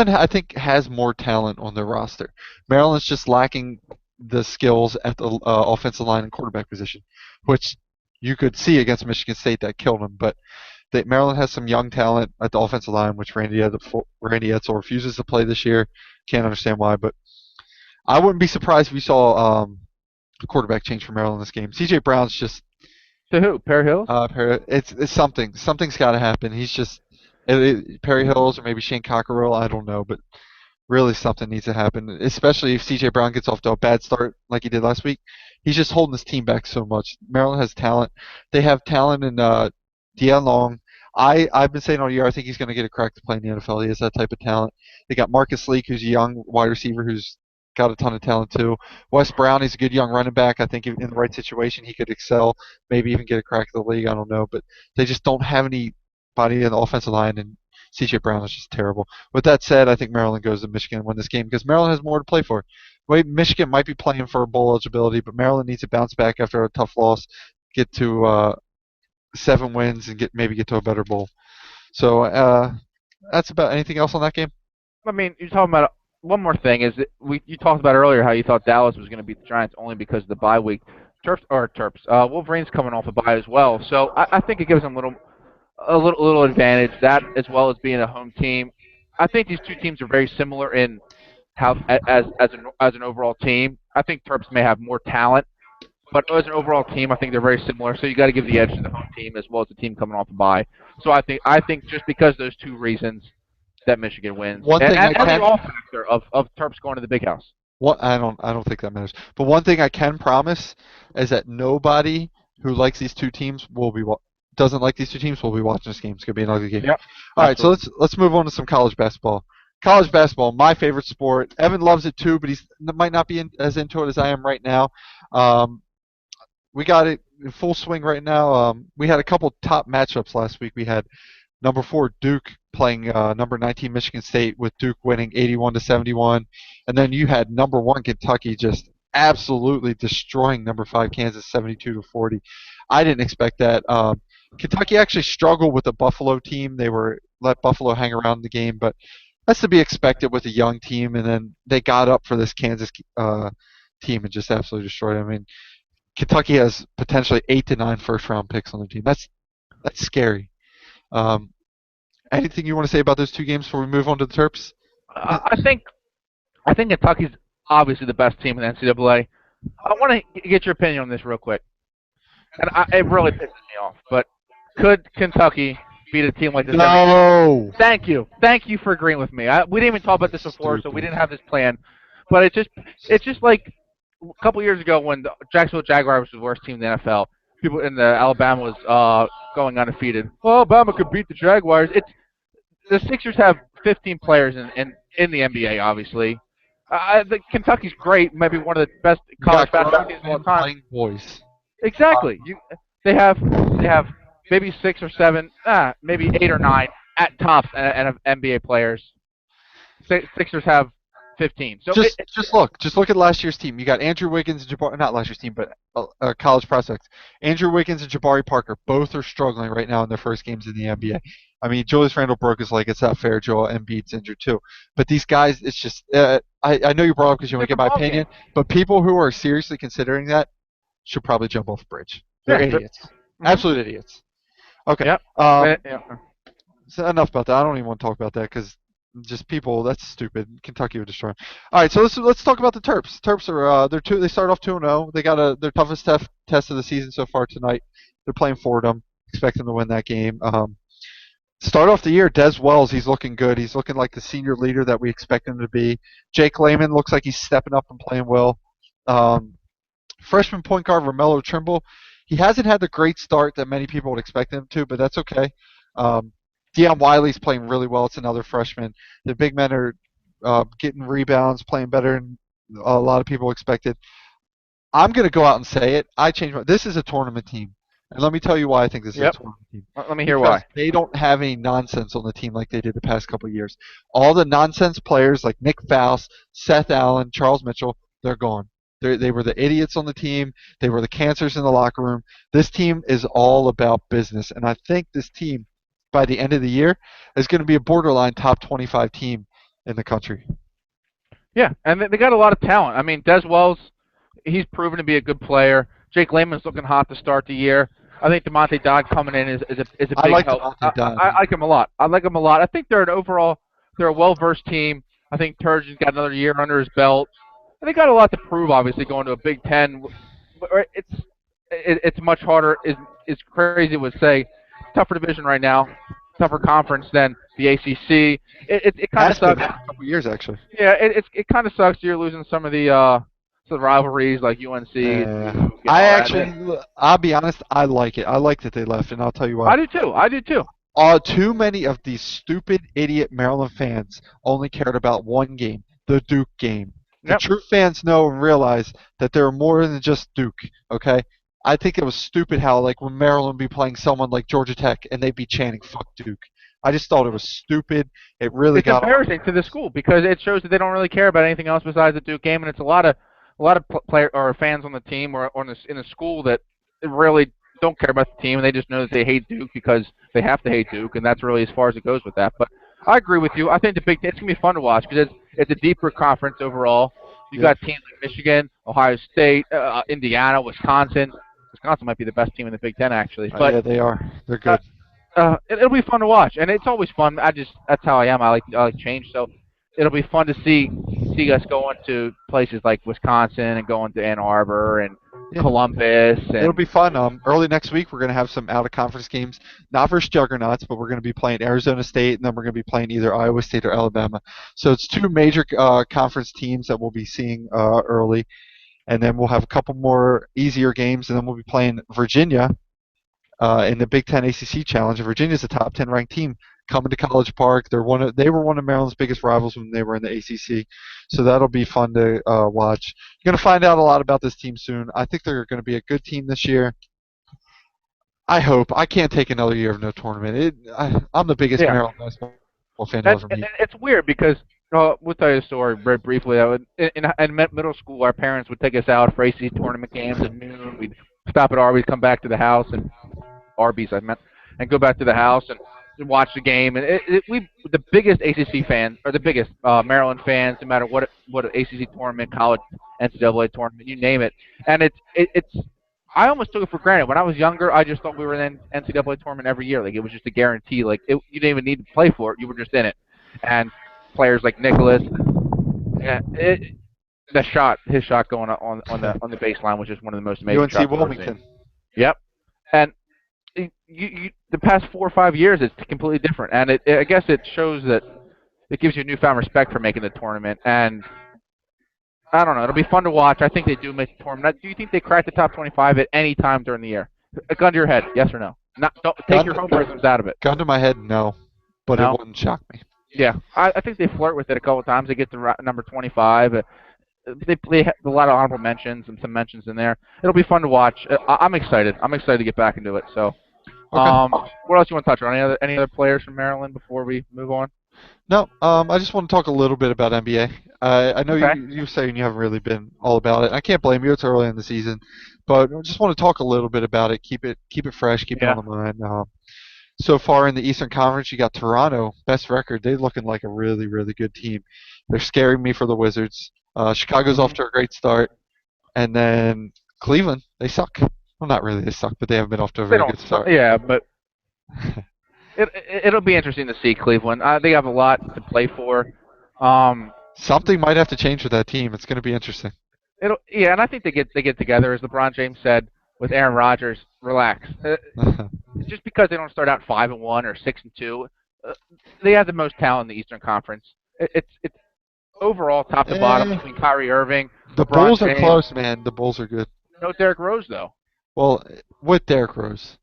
I think, has more talent on their roster. Maryland's just lacking the skills at the offensive line and quarterback position, which you could see against Michigan State that killed them. But Maryland has some young talent at the offensive line, which Randy Edsall refuses to play this year. Can't understand why, but I wouldn't be surprised if we saw a quarterback change for Maryland this game. C.J. Brown's just to who? Perry Hills? It's something. Something's got to happen. He's just Perry Hills or maybe Shane Cockerell. I don't know, but really something needs to happen, especially if C.J. Brown gets off to a bad start like he did last week. He's just holding his team back so much. Maryland has talent. They have talent in Deion Long. I've been saying all year I think he's going to get a crack to play in the NFL. He has that type of talent. They got Marcus Leak, who's a young wide receiver who's got a ton of talent too. Wes Brown, he's a good young running back. I think in the right situation he could excel, maybe even get a crack at the league. I don't know, but they just don't have anybody in the offensive line, and C.J. Brown is just terrible. With that said, I think Maryland goes to Michigan and win this game because Maryland has more to play for. Michigan might be playing for bowl eligibility, but Maryland needs to bounce back after a tough loss, get to 7 wins, and maybe get to a better bowl. So that's about anything else on that game? I mean, you're talking about one more thing is that you talked about earlier how you thought Dallas was going to beat the Giants only because of the bye week. Wolverines coming off a bye as well, so I think it gives them a little advantage. That as well as being a home team. I think these two teams are very similar in how as an overall team. I think Terps may have more talent, but as an overall team, I think they're very similar. So you got to give the edge to the home team as well as the team coming off a bye. So I think just because those two reasons that Michigan wins, One and, thing I and, and can the all factor of Terps going to the big house. I don't think that matters. But one thing I can promise is that nobody who likes these two teams doesn't like these two teams will be watching this game. It's gonna be an ugly game. Yep. All right, so Absolutely. let's move on to some college basketball. College basketball, my favorite sport. Evan loves it too, but he might not be as into it as I am right now. Um, we got it in full swing right now. We had a couple top matchups last week. We had number 4 Duke playing number 19 Michigan State, with Duke winning 81-71, and then you had number 1 Kentucky just absolutely destroying number 5 Kansas 72-40. I didn't expect that. Kentucky actually struggled with the Buffalo team. They were let Buffalo hang around the game, but that's to be expected with a young team. And then they got up for this Kansas team and just absolutely destroyed them. I mean, Kentucky has potentially 8 to 9 first-round picks on their team. That's scary. Um, Anything you want to say about those two games before we move on to the Terps? I think Kentucky's obviously the best team in the NCAA. I want to get your opinion on this real quick, and it really pisses me off. But could Kentucky beat a team like this every year? No. Thank you for agreeing with me. We didn't even talk about this before, so we Stupid. didn't have this plan. But it's just like a couple years ago when the Jacksonville Jaguars was the worst team in the NFL. People in the Alabama was going undefeated. Well, Alabama could beat the Jaguars. It's the Sixers have 15 players in the NBA, obviously. The Kentucky's great, maybe one of the best You college got basketball grown teams of all men time. playing boys. Exactly. They have maybe 6 or 7, maybe 8 or 9 at tops and NBA players. Sixers have 15. So Just look at last year's team. You got Andrew Wiggins and Jabari, not last year's team, but college prospects. Andrew Wiggins and Jabari Parker both are struggling right now in their first games in the NBA. I mean, Julius Randle broke his leg. It's not fair. Joel Embiid's injured too. But these guys, it's just. I know you brought it up because you want to get different my ball game. opinion, but people who are seriously considering that should probably jump off a bridge. They're Yeah. idiots. Mhm. Absolute idiots. Okay. Yep. Um, Yeah. so enough about that. I don't even want to talk about that because just people. That's stupid. Kentucky would destroy 'em. All right, so let's talk about the Terps. Terps are they start off 2-0. They got their toughest test of the season so far tonight. They're playing Fordham. Expect them to win that game. Start off the year, Des Wells. He's looking good. He's looking like the senior leader that we expect him to be. Jake Layman looks like he's stepping up and playing well. Um, Freshman point guard Romello Trimble. He hasn't had the great start that many people would expect him to, but that's okay. Deion Wiley's playing really well. It's another freshman. The big men are getting rebounds, playing better than a lot of people expected. I'm going to go out and say it. This is a tournament team. And let me tell you why I think this is a Yep. tournament team. Let me hear Because why. they don't have any nonsense on the team like they did the past couple of years. All the nonsense players like Nick Faust, Seth Allen, Charles Mitchell, they're gone. They were the idiots on the team. They were the cancers in the locker room. This team is all about business. And I think this team, by the end of the year, is going to be a borderline top 25 team in the country. Yeah, and they got a lot of talent. I mean, Des Wells, he's proven to be a good player. Jake Layman's looking hot to start the year. I think DeMonte Dodd coming in is a I big like help. Devontae Dodd. I like him a lot. I like him a lot. I think they're a well-versed team. I think Turgeon's got another year under his belt. And they got a lot to prove, obviously, going to a Big Ten. It's much harder. Is crazy would say tougher division right now, tougher conference than the ACC. It kind of Has been sucks. for a couple of years, actually. Yeah, it kind of sucks. You're losing some of the rivalries like UNC, Duke, and I all actually, that. I'll be honest, I like it. I like that they left, and I'll tell you why. I do too. I do too. Too many of these stupid, idiot Maryland fans only cared about one game, the Duke game. The Yep. true fans know and realize that there are more than just Duke, okay? I think it was stupid how, like, when Maryland would be playing someone like Georgia Tech and they'd be chanting, fuck Duke. I just thought it was stupid. It really It's got on my embarrassing to the school because it shows that they don't really care about anything else besides the Duke game, and it's a lot of player or fans on the team or in the school that really don't care about the team, and they just know that they hate Duke because they have to hate Duke, and that's really as far as it goes with that. But I agree with you. I think it's gonna be fun to watch because it's a deeper conference overall. You Yep. got teams like Michigan, Ohio State, Indiana, Wisconsin. Wisconsin might be the best team in the Big Ten actually, but Yeah, they are. They're uh, good. it'll be fun to watch, and it's always fun. That's how I am. I like change, so it'll be fun to see us going to places like Wisconsin and going to Ann Arbor and Yeah. Columbus It'll and be fun. Early next week, we're going to have some out-of-conference games, not versus juggernauts, but we're going to be playing Arizona State, and then we're going to be playing either Iowa State or Alabama. So it's two major conference teams that we'll be seeing early, and then we'll have a couple more easier games, and then we'll be playing Virginia in the Big Ten ACC Challenge. And Virginia's a top 10 ranked team coming to College Park. They were one of Maryland's biggest rivals when they were in the ACC, so that'll be fun to watch. You're going to find out a lot about this team soon. I think they're going to be a good team this year. I hope. I can't take another year of no tournament. I'm the biggest yeah. Maryland basketball fan you'll ever meet. It's weird because we'll tell you a story very briefly. In middle school, our parents would take us out for ACC tournament games at noon. We'd stop at Arby's, come back to the house, and Arby's I meant, and go back to the house and watch the game. And we the biggest ACC fans or the biggest Maryland fans, no matter what ACC tournament, college, NCAA tournament, you name it. And it's I almost took it for granted. When I was younger, I just thought we were in an NCAA tournament every year. Like it was just a guarantee. You didn't even need to play for it; you were just in it. And players like Nicholas, his shot going on the baseline was just one of the most amazing UNC shots I've ever Wilmington. seen. Yep. And the past 4 or 5 years, it's completely different, and I guess it shows that it gives you newfound respect for making the tournament. And I don't know, it'll be fun to watch. I think they do make the tournament. Do you think they crack the top 25 at any time during the year? A gun to your head, yes or no? Don't take your homerisms out of it. Gun to my head, no, but No? it wouldn't shock me. Yeah, I think they flirt with it a couple of times. They get to number 25. They have a lot of honorable mentions and some mentions in there. It'll be fun to watch. I'm excited. I'm excited to get back into it. So. Okay. What else you want to touch on? Any other players from Maryland before we move on? No, I just want to talk a little bit about NBA. I know Okay. you're saying you haven't really been all about it. I can't blame you. It's early in the season, but I just want to talk a little bit about it. Keep it fresh. Keep it Yeah. on the mind. So far in the Eastern Conference, you got Toronto, best record. They're looking like a really, really good team. They're scaring me for the Wizards. Chicago's off to a great start, and then Cleveland, they suck. Well, not really, they suck, but they haven't been off to a They very don't. good start. Yeah, but it'll be interesting to see Cleveland. They have a lot to play for. Something might have to change with that team. It's going to be interesting. And I think they get together, as LeBron James said, with Aaron Rodgers. Relax. Just because they don't start out 5-1 or 6-2, they have the most talent in the Eastern Conference. It's overall top to bottom between Kyrie Irving. The LeBron Bulls are James. close, man. The Bulls are good. No Derrick Rose though. Well, with Derrick Rose.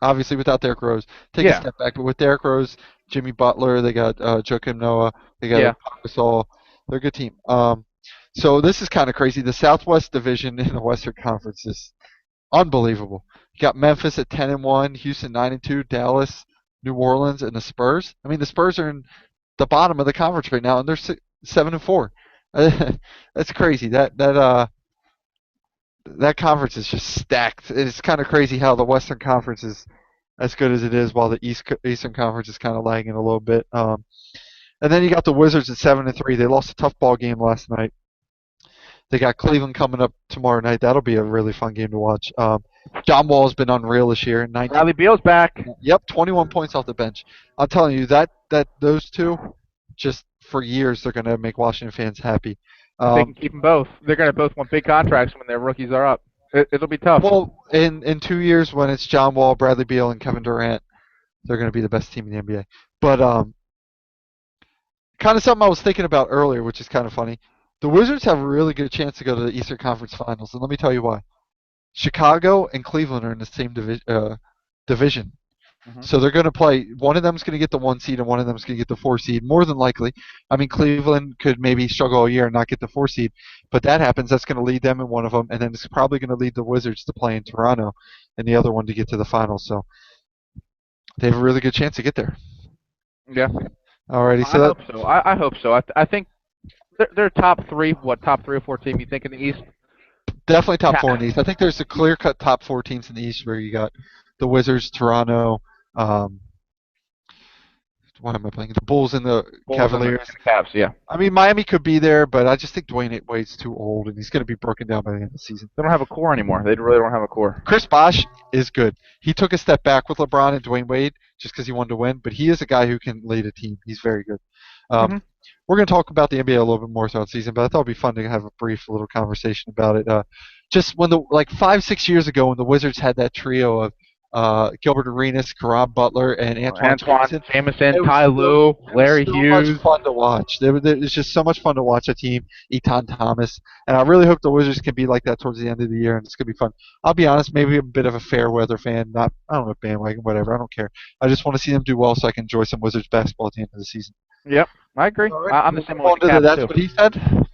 Obviously, without Derrick Rose, take a step back. But with Derrick Rose, Jimmy Butler, they got Joakim Noah, they got Gasol. They're a good team. So this is kind of crazy. The Southwest Division in the Western Conference is unbelievable. You got Memphis at 10-1, Houston 9-2, Dallas, New Orleans, and the Spurs. I mean, the Spurs are in the bottom of the conference right now, and they're 7-4. That's crazy. That conference is just stacked. It's kind of crazy how the Western Conference is as good as it is, while the Eastern Conference is kind of lagging a little bit. And then you got the Wizards at 7-3. They lost a tough ball game last night. They got Cleveland coming up tomorrow night. That'll be a really fun game to watch. John Wall has been unreal this year. Bradley Beal's back. Yep, 21 points off the bench. I'm telling you that those two, just for years, they're gonna make Washington fans happy. They can keep them both. They're going to both want big contracts when their rookies are up. It'll be tough. Well, in 2 years, when it's John Wall, Bradley Beal, and Kevin Durant, they're going to be the best team in the NBA. But kind of something I was thinking about earlier, which is kind of funny. The Wizards have a really good chance to go to the Eastern Conference Finals, and let me tell you why. Chicago and Cleveland are in the same division. Mhm. So they're going to play. One of them's going to get the 1 seed, and one of them's going to get the 4 seed, more than likely. I mean, Cleveland could maybe struggle all year and not get the 4 seed, but that happens. That's going to lead them in one of them, and then it's probably going to lead the Wizards to play in Toronto, and the other one to get to the finals. So they have a really good chance to get there. Yeah. Alrighty, I hope so. I hope so. I think they're top 3. Top 3 or 4 team you think in the East? Definitely top 4 in the East. I think there's a clear-cut top 4 teams in the East where you got the Wizards, Toronto. why am I playing? The Bulls and the Bulls Cavaliers. and the Cavs, yeah. I mean, Miami could be there, but I just think Dwayne Wade's too old, and he's going to be broken down by the end of the season. They don't have a core anymore. They really don't have a core. Chris Bosh is good. He took a step back with LeBron and Dwayne Wade just because he wanted to win, but he is a guy who can lead a team. He's very good. Mhm. We're going to talk about the NBA a little bit more throughout the season, but I thought it'd be fun to have a brief little conversation about it. Just when 5-6 years ago, when the Wizards had that trio of Gilbert Arenas, Caron Butler, and Antoine Jamison, Ty Lue, Larry Hughes. So much fun to watch. It's just so much fun to watch that team. Eton Thomas, and I really hope the Wizards can be like that towards the end of the year, and it's gonna be fun. I'll be honest, maybe a bit of a fair weather fan. I don't know, bandwagon, whatever. I don't care. I just want to see them do well so I can enjoy some Wizards basketball at the end of the season. Yep, I agree. Right. I'm the same way with the Caps, That's too. what he said.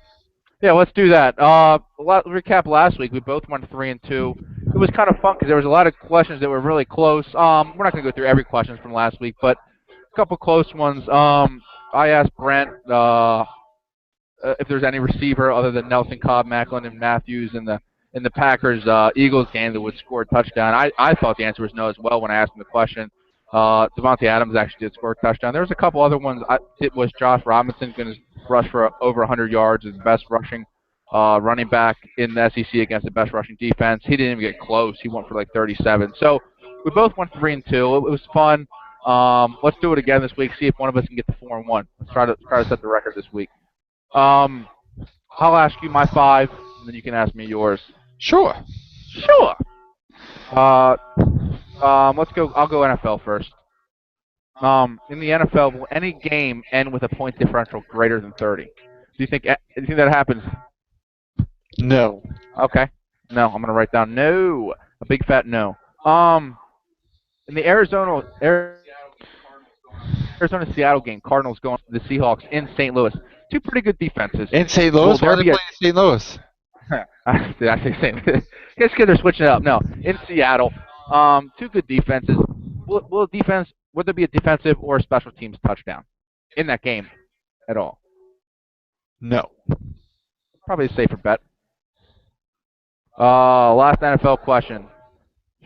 Yeah, let's do that. Recap last week. We both went 3-2. It was kind of fun because there was a lot of questions that were really close. We're not going to go through every question from last week, but a couple close ones. I asked Brent if there's any receiver other than Nelson Cobb, Macklin, and Matthews in the Packers Eagles game that would score a touchdown. I thought the answer was no as well when I asked him the question. Devontae Adams actually did score a touchdown. There was a couple other ones. It was Josh Robinson going to rush for over 100 yards as the best rushing running back in the SEC against the best rushing defense. He didn't even get close. He went for like 37. So we both went 3-2. It was fun. Let's do it again this week. See if one of us can get to 4-1. Let's try to set the record this week. I'll ask you my 5, and then you can ask me yours. Sure. Let's go. I'll go NFL first. In the NFL, will any game end with a point differential greater than 30? Do you think that happens? No. Okay. No, I'm gonna write down no. A big fat no. In the Arizona Seattle game, Cardinals going to the Seahawks in St. Louis. Two pretty good defenses. In St. Louis? Why are they playing in St. Louis? Did I say St. Louis? Guess they're switching it up. No, in Seattle. Two good defenses. Would there be a defensive or a special teams touchdown in that game at all? No. Probably a safer bet. Last NFL question.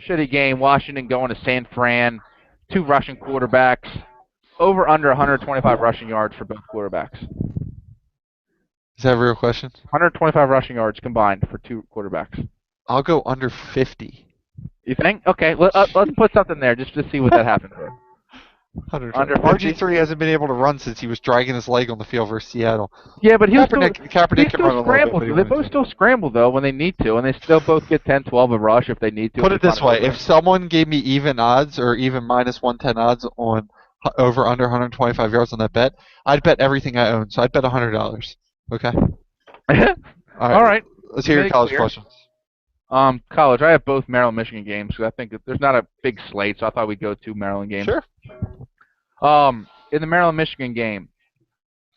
Shitty game. Washington going to San Fran. 2 rushing quarterbacks. Over under 125 rushing yards for both quarterbacks. Is that a real question? 125 rushing yards combined for 2 quarterbacks. I'll go under 50. You think? Okay, let's put something there just to see what that happens with. Under 50? RG3 hasn't been able to run since he was dragging his leg on the field versus Seattle. Yeah, but Kaepernick can run a little scramble. bit, They both still scramble, though, when they need to, and they still both get 10-12 of rush if they need to. Put it this way. If someone gave me even odds or even minus 110 odds on over under 125 yards on that bet, I'd bet everything I own. So I'd bet $100. Okay? All right. Let's hear your college questions. College. I have both Maryland, Michigan games because I think there's not a big slate, so I thought we'd go 2 Maryland games. Sure. In the Maryland, Michigan game,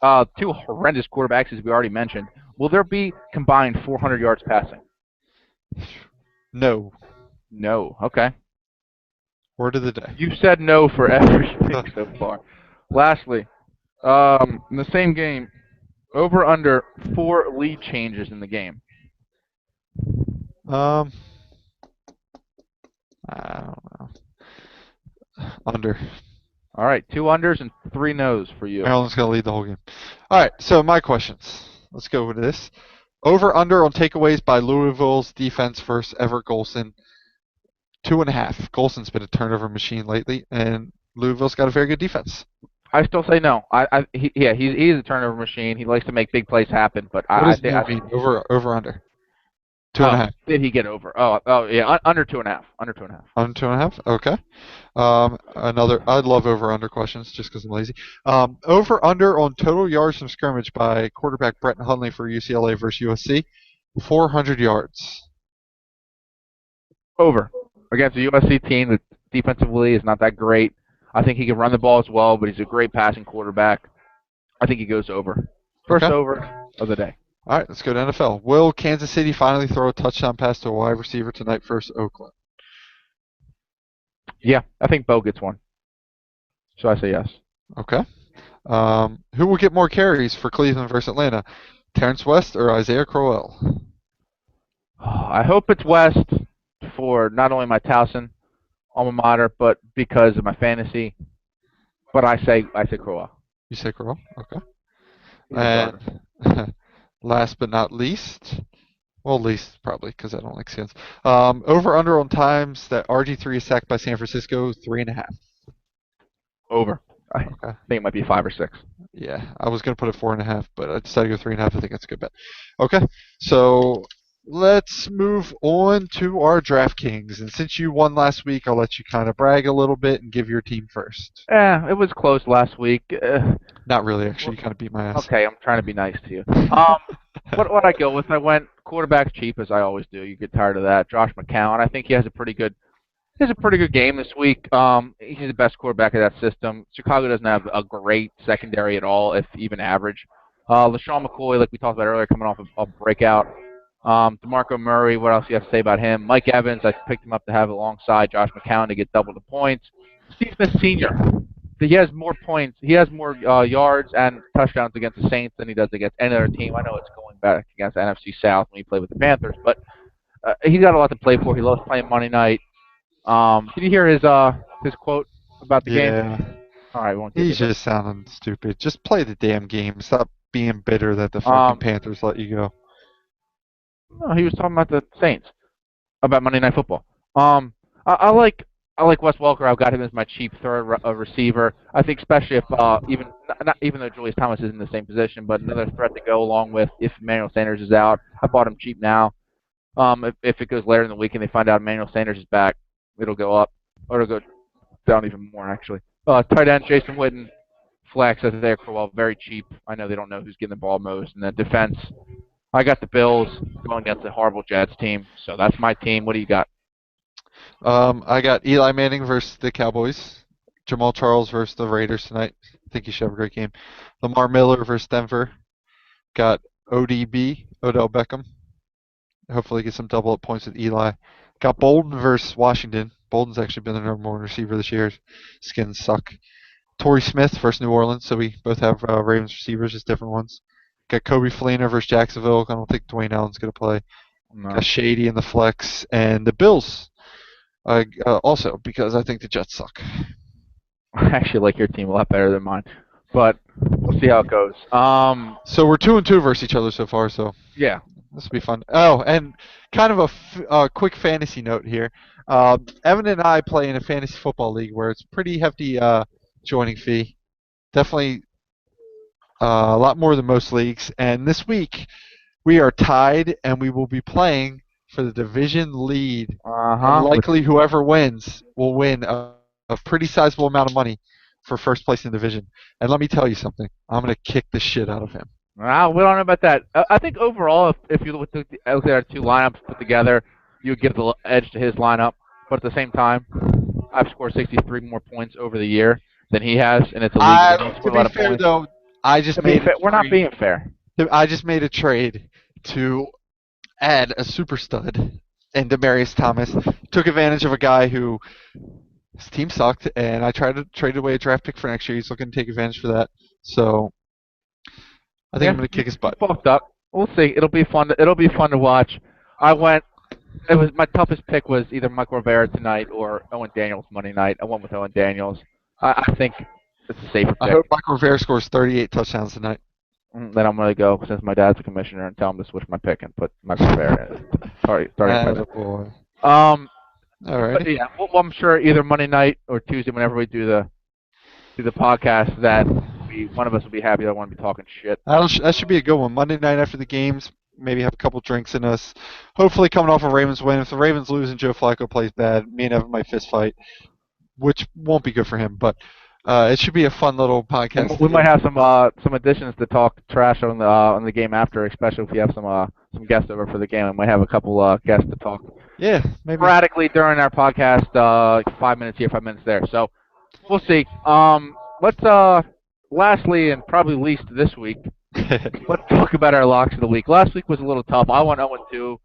2 horrendous quarterbacks, as we already mentioned. Will there be combined 400 yards passing? No. No. Okay. Word of the day. You said no for everything so far. Lastly, in the same game, over under 4 lead changes in the game. I don't know. Under. All right, 2 unders and 3 nos for you. Maryland's going to lead the whole game. All right, so my questions. Let's go with this. Over under on takeaways by Louisville's defense versus Everett Golson. 2.5. Golson's been a turnover machine lately, and Louisville's got a very good defense. I still say no. He's a turnover machine. He likes to make big plays happen, but I think over under. 2.5. Did he get over? Oh yeah, under 2.5. Under 2.5. Under 2.5. Okay. I love over under questions just because I'm lazy. Over under on total yards from scrimmage by quarterback Brett Hundley for UCLA versus USC. 400 yards. Over. Against a USC team that defensively is not that great. I think he can run the ball as well, but he's a great passing quarterback. I think he goes over. First over of the day. All right, let's go to NFL. Will Kansas City finally throw a touchdown pass to a wide receiver tonight versus Oakland? Yeah, I think Bo gets one. So I say yes. Okay. Who will get more carries for Cleveland versus Atlanta? Terrence West or Isaiah Crowell? I hope it's West for not only my Towson alma mater, but because of my fantasy. But I say Crowell. You say Corral? Okay. He's a starter. And last but not least, well, least probably because I don't like Skins. Over under on times that RG3 is sacked by San Francisco, 3.5. Over. I Okay. think it might be 5 or 6. Yeah, I was gonna put it 4.5, but I decided to go 3.5. I think that's a good bet. Okay, so let's move on to our DraftKings. And since you won last week, I'll let you kind of brag a little bit and give your team first. It was close last week. Not really, actually. You kind of beat my ass. Okay, I'm trying to be nice to you. What I go with? I went quarterback cheap as I always do. You get tired of that. Josh McCown. I think he has a pretty good game this week. He's the best quarterback of that system. Chicago doesn't have a great secondary at all, if even average. LaShawn McCoy, like we talked about earlier, coming off a breakout. DeMarco Murray, what else do you have to say about him? Mike Evans, I picked him up to have alongside Josh McCown to get double the points. Steve Smith Sr. He has more points. He has more yards and touchdowns against the Saints than he does against any other team. I know it's going back against the NFC South when he played with the Panthers, but he's got a lot to play for. He loves playing Monday night. Did you hear his quote about the game? Yeah. All right, won't He's just sounding stupid. Just play the damn game. Stop being bitter that the fucking Panthers let you go. No, he was talking about the Saints, about Monday Night Football. I like Wes Welker. I've got him as my cheap third receiver. I think especially if even though Julius Thomas is in the same position, but another threat to go along with if Emmanuel Sanders is out. I bought him cheap now. If it goes later in the week and they find out Emmanuel Sanders is back, it'll go up, or it'll go down even more actually. Tight end Jason Witten, flex Isaiah Crowell, very cheap. I know they don't know who's getting the ball most. And then defense, I got the Bills going against the horrible Jets team, so that's my team. What do you got? I got Eli Manning versus the Cowboys. Jamal Charles versus the Raiders tonight. I think he should have a great game. Lamar Miller versus Denver. Got ODB, Odell Beckham. Hopefully get some double up points with Eli. Got Bolden versus Washington. Bolden's actually been the number one receiver this year. Skins suck. Torrey Smith versus New Orleans. So we both have Ravens receivers, just different ones. Got Kobe Fleener versus Jacksonville. I don't think Dwayne Allen's going to play. No. Got Shady in the flex. And the Bills also, because I think the Jets suck. I actually like your team a lot better than mine, but we'll see how it goes. So we're 2-2 versus each other so far, so Yeah. this will be fun. Oh, and kind of a quick fantasy note here. Evan and I play in a fantasy football league where it's pretty hefty joining fee. Definitely a lot more than most leagues. And this week we are tied, and we will be playing for the division lead. And likely whoever wins will win a pretty sizable amount of money for first place in the division. And let me tell you something. I'm going to kick the shit out of him. Well, we don't know about that. I think overall, if you look at our two lineups put together, you would give the edge to his lineup. But at the same time, I've scored 63 more points over the year than he has, and it's a league. To be fair, though, we're not being fair. I just made a trade to add a super stud in Demaryius Thomas. Took advantage of a guy who his team sucked, and I tried to trade away a draft pick for next year. He's looking to take advantage for that. So I think I'm going to kick his butt. Fucked up. We'll see. It'll be fun to watch. My toughest pick was either Mike Rivera tonight or Owen Daniels Monday night. I went with Owen Daniels. I think it's a safer pick. I hope Mike Rivera scores 38 touchdowns tonight. Then I'm going to go, since my dad's a commissioner, and tell him to switch my pick and put Mike Rivera in. Sorry. Boy. All right. But yeah, well, I'm sure either Monday night or Tuesday, whenever we do the podcast, that one of us will be happy. I want to be talking shit. That should be a good one. Monday night after the games, maybe have a couple drinks in us. Hopefully coming off a Ravens win. If the Ravens lose and Joe Flacco plays bad, me and Evan might fist fight, which won't be good for him. But it should be a fun little podcast. We might have some additions to talk trash on the game after, especially if we have some guests over for the game. We might have a couple guests to talk. Yeah, maybe sporadically during our podcast, like 5 minutes here, 5 minutes there. So we'll see. Let's lastly and probably least this week, let's talk about our locks of the week. Last week was a little tough. I went 0-2.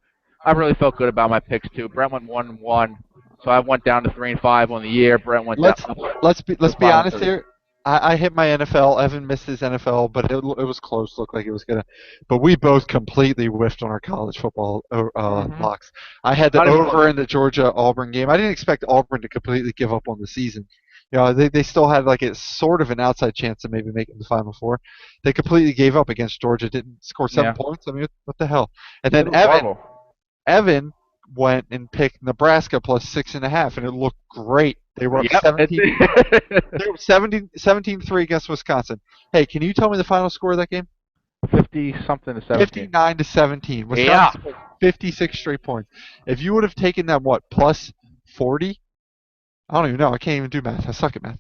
I really felt good about my picks too. Brent went 1-1, so I went down to 3-5 on the year. Brent went down. Let's be honest here. I hit my NFL. Evan missed his NFL, but it was close. Looked like it was gonna. But we both completely whiffed on our college football locks. I had the over in the Georgia-Auburn game. I didn't expect Auburn to completely give up on the season, They still had like a sort of an outside chance of maybe making the Final Four. They completely gave up against Georgia. Didn't score 7 points. I mean, what the hell? And It then was horrible. Evan went and picked Nebraska plus 6.5, and it looked great. They were up Yep. 17. They were 17-3 against Wisconsin. Hey, can you tell me the final score of that game? 50 something to 17. 59-17. Yeah. Wisconsin scored 56 straight points. If you would have taken them, what, plus 40? I don't even know. I can't even do math. I suck at math.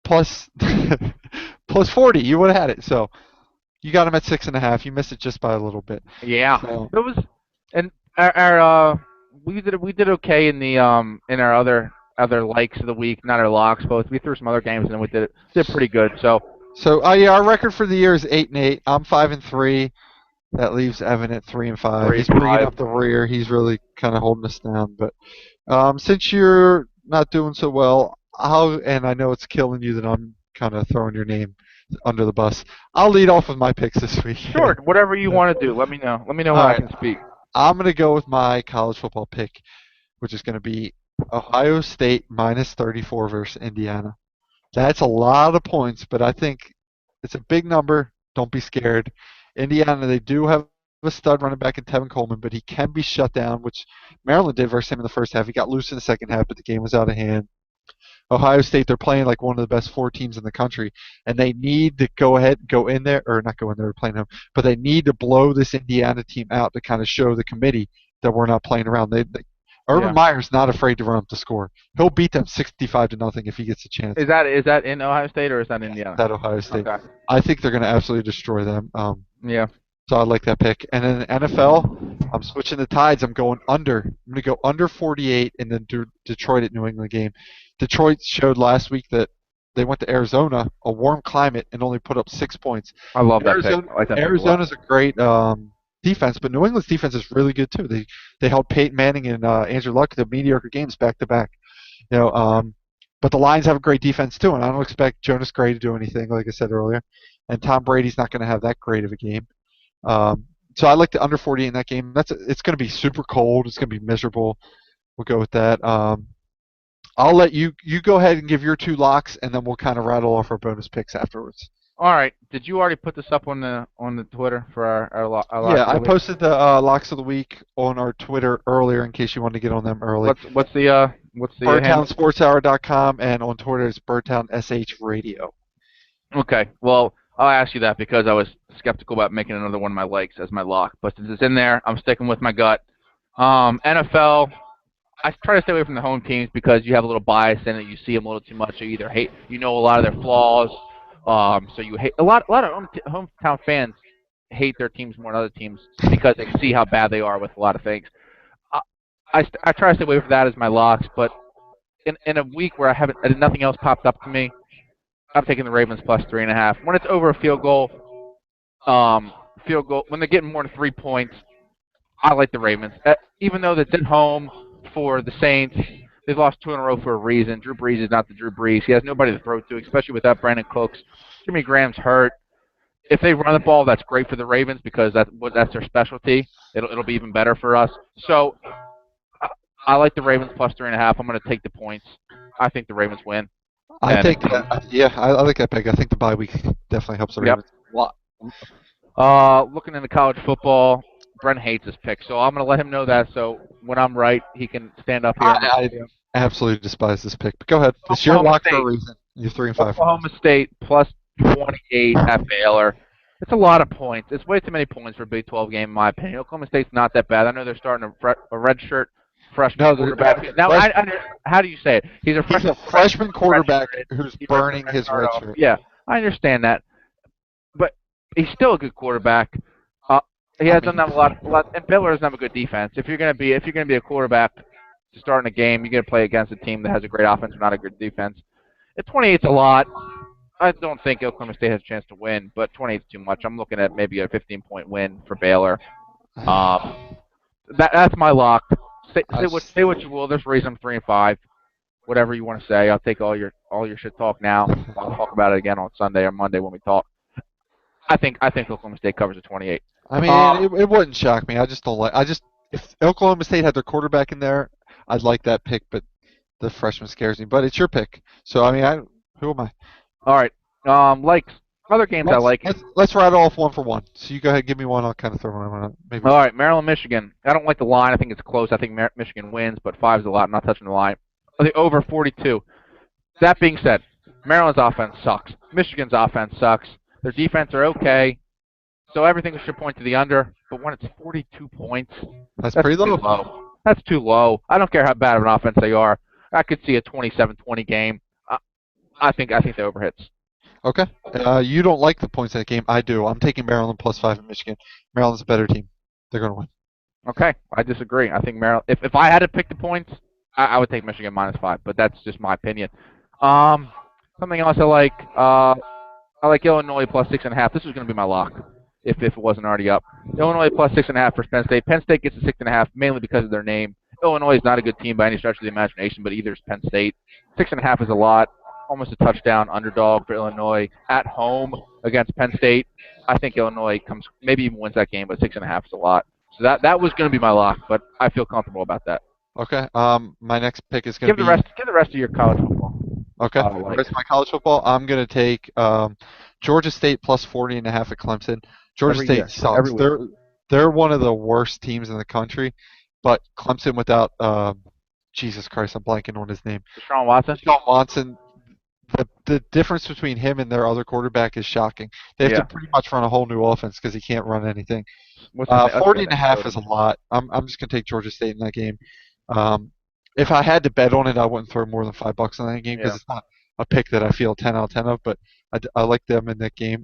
Plus, plus 40, you would have had it. So you got them at 6.5. You missed it just by a little bit. Yeah. So, It was, and we did okay in the in our other likes of the week, not our locks, both. We threw some other games and then we did pretty good. So yeah, our record for the year is 8-8. I'm 5-3. That leaves Evan at 3-5. 3 He's and bringing 5. up the rear. He's really kind of holding us down. But since you're not doing so well, and I know it's killing you that I'm kind of throwing your name under the bus, I'll lead off with my picks this week. Sure, whatever you want to do. Let me know. Let me know when All I right. can speak. I'm going to go with my college football pick, which is going to be Ohio State minus 34 versus Indiana. That's a lot of points, but I think it's a big number. Don't be scared. Indiana, they do have a stud running back in Tevin Coleman, but he can be shut down, which Maryland did versus him in the first half. He got loose in the second half, but the game was out of hand. Ohio State, they're playing like one of the best 4 teams in the country, and they need to go in there, or not go in there, playing them, but they need to blow this Indiana team out to kind of show the committee that we're not playing around. Urban Yeah. Meyer's not afraid to run up the score. He'll beat them 65-0 if he gets a chance. Is that in Ohio State or is that Indiana? That Ohio State. Okay. I think they're going to absolutely destroy them. Yeah. So I like that pick. And then the NFL, I'm switching the tides. I'm going under. I'm going to go under 48 in the Detroit at New England game. Detroit showed last week that they went to Arizona, a warm climate, and only put up 6 points. I love that pick. Arizona, I like that pick a lot. Arizona's a great defense, but New England's defense is really good too. They held Peyton Manning and Andrew Luck to mediocre games back to back. But the Lions have a great defense too, and I don't expect Jonas Gray to do anything, like I said earlier. And Tom Brady's not going to have that great of a game. So I like the under 40 in that game. It's going to be super cold. It's going to be miserable. We'll go with that. I'll let you go ahead and give your 2 locks, and then we'll kind of rattle off our bonus picks afterwards. All right. Did you already put this up on the Twitter for our locks? Yeah, I posted the locks of the week on our Twitter earlier in case you wanted to get on them early. What's the handle? BirdtownSportsHour.com, and on Twitter it's BirdtownSH Radio. Okay. Well, I'll ask you that because I was skeptical about making another one of my likes as my lock, but since it's in there, I'm sticking with my gut. NFL, I try to stay away from the home teams because you have a little bias in it. You see them a little too much. You either hate, a lot of their flaws. So you hate a lot of hometown fans hate their teams more than other teams because they see how bad they are with a lot of things. I try to stay away from that as my locks, but in a week where nothing else popped up to me, I'm taking the Ravens plus 3.5. When it's over a field goal, when they're getting more than 3 points, I like the Ravens. Even though they're at home for the Saints, they've lost 2 in a row for a reason. Drew Brees is not the Drew Brees. He has nobody to throw to, especially without Brandon Cooks. Jimmy Graham's hurt. If they run the ball, that's great for the Ravens because that's their specialty. It'll be even better for us. So I like the Ravens plus 3.5. I'm going to take the points. I think the Ravens win. I like that pick. I think the bye week definitely helps the Ravens a lot. Looking into college football, Brent hates his pick, so I'm going to let him know that. So when I'm right, he can stand up here. I absolutely despise this pick. But go ahead. It's your lock for a reason. You're 3-5. Oklahoma State plus 28 at Baylor. It's a lot of points. It's way too many points for a Big 12 game, in my opinion. Oklahoma State's not that bad. I know they're starting a redshirt freshman quarterback. Now, how do you say it? He's a freshman quarterback who's burning his red shirt. Yeah, I understand that, but he's still a good quarterback. He hasn't done a lot, and Baylor doesn't have a good defense. If you're gonna be a quarterback to start in a game, you're gonna play against a team that has a great offense and not a good defense. At 28's a lot. I don't think Oklahoma State has a chance to win, but 28's too much. I'm looking at maybe a 15-point win for Baylor. That's my lock. Say what you will. There's a reason I'm 3-5. Whatever you want to say, I'll take all your shit talk now. I'll talk about it again on Sunday or Monday when we talk. I think Oklahoma State covers the 28. I mean, it wouldn't shock me. I just don't like. If Oklahoma State had their quarterback in there, I'd like that pick, but the freshman scares me. But it's your pick, so I mean, Who am I? All right. Like other games I Let's like. let's let's rattle off one for one. So you go ahead, give me one. I'll kind of throw one out. Maybe. All right, Maryland, Michigan. I don't like the line. I think it's close. I think Michigan wins, but 5 is a lot. I'm not touching the line. I think over 42. That being said, Maryland's offense sucks. Michigan's offense sucks. Their defense are okay. So everything should point to the under. But when it's 42 points, That's that's pretty too low. low. That's too low. I don't care how bad of an offense they are. I could see a 27-20 game. I think they overhits. Okay. You don't like the points in that game. I do. I'm taking Maryland +5 in Michigan. Maryland's a better team. They're going to win. Okay, I disagree. I think Maryland. If I had to pick the points, I would take Michigan -5. But that's just my opinion. Um, Something else I like. I like Illinois +6.5. This is going to be my lock. If it wasn't already up. Illinois +6.5 for Penn State. Penn State gets a 6.5 mainly because of their name. Illinois is not a good team by any stretch of the imagination, but either is Penn State. 6.5 is a lot. Almost a touchdown underdog for Illinois at home against Penn State. I think Illinois maybe even wins that game, but 6.5 is a lot. So that was going to be my lock, but I feel comfortable about that. Okay. My next pick is going to be. Give the rest of your college football. Okay. The rest of my college football, I'm going to take Georgia State +40.5 at Clemson. Georgia State sucks. They're one of the worst teams in the country, but Clemson without Jesus Christ, I'm blanking on his name. Deshaun Watson. Deshaun Watson. The difference between him and their other quarterback is shocking. They have to pretty much run a whole new offense because he can't run anything. 40.5 is a lot. I'm just going to take Georgia State in that game. If I had to bet on it, I wouldn't throw more than $5 on that game because it's not a pick that I feel 10 out of 10 of, but I like them in that game.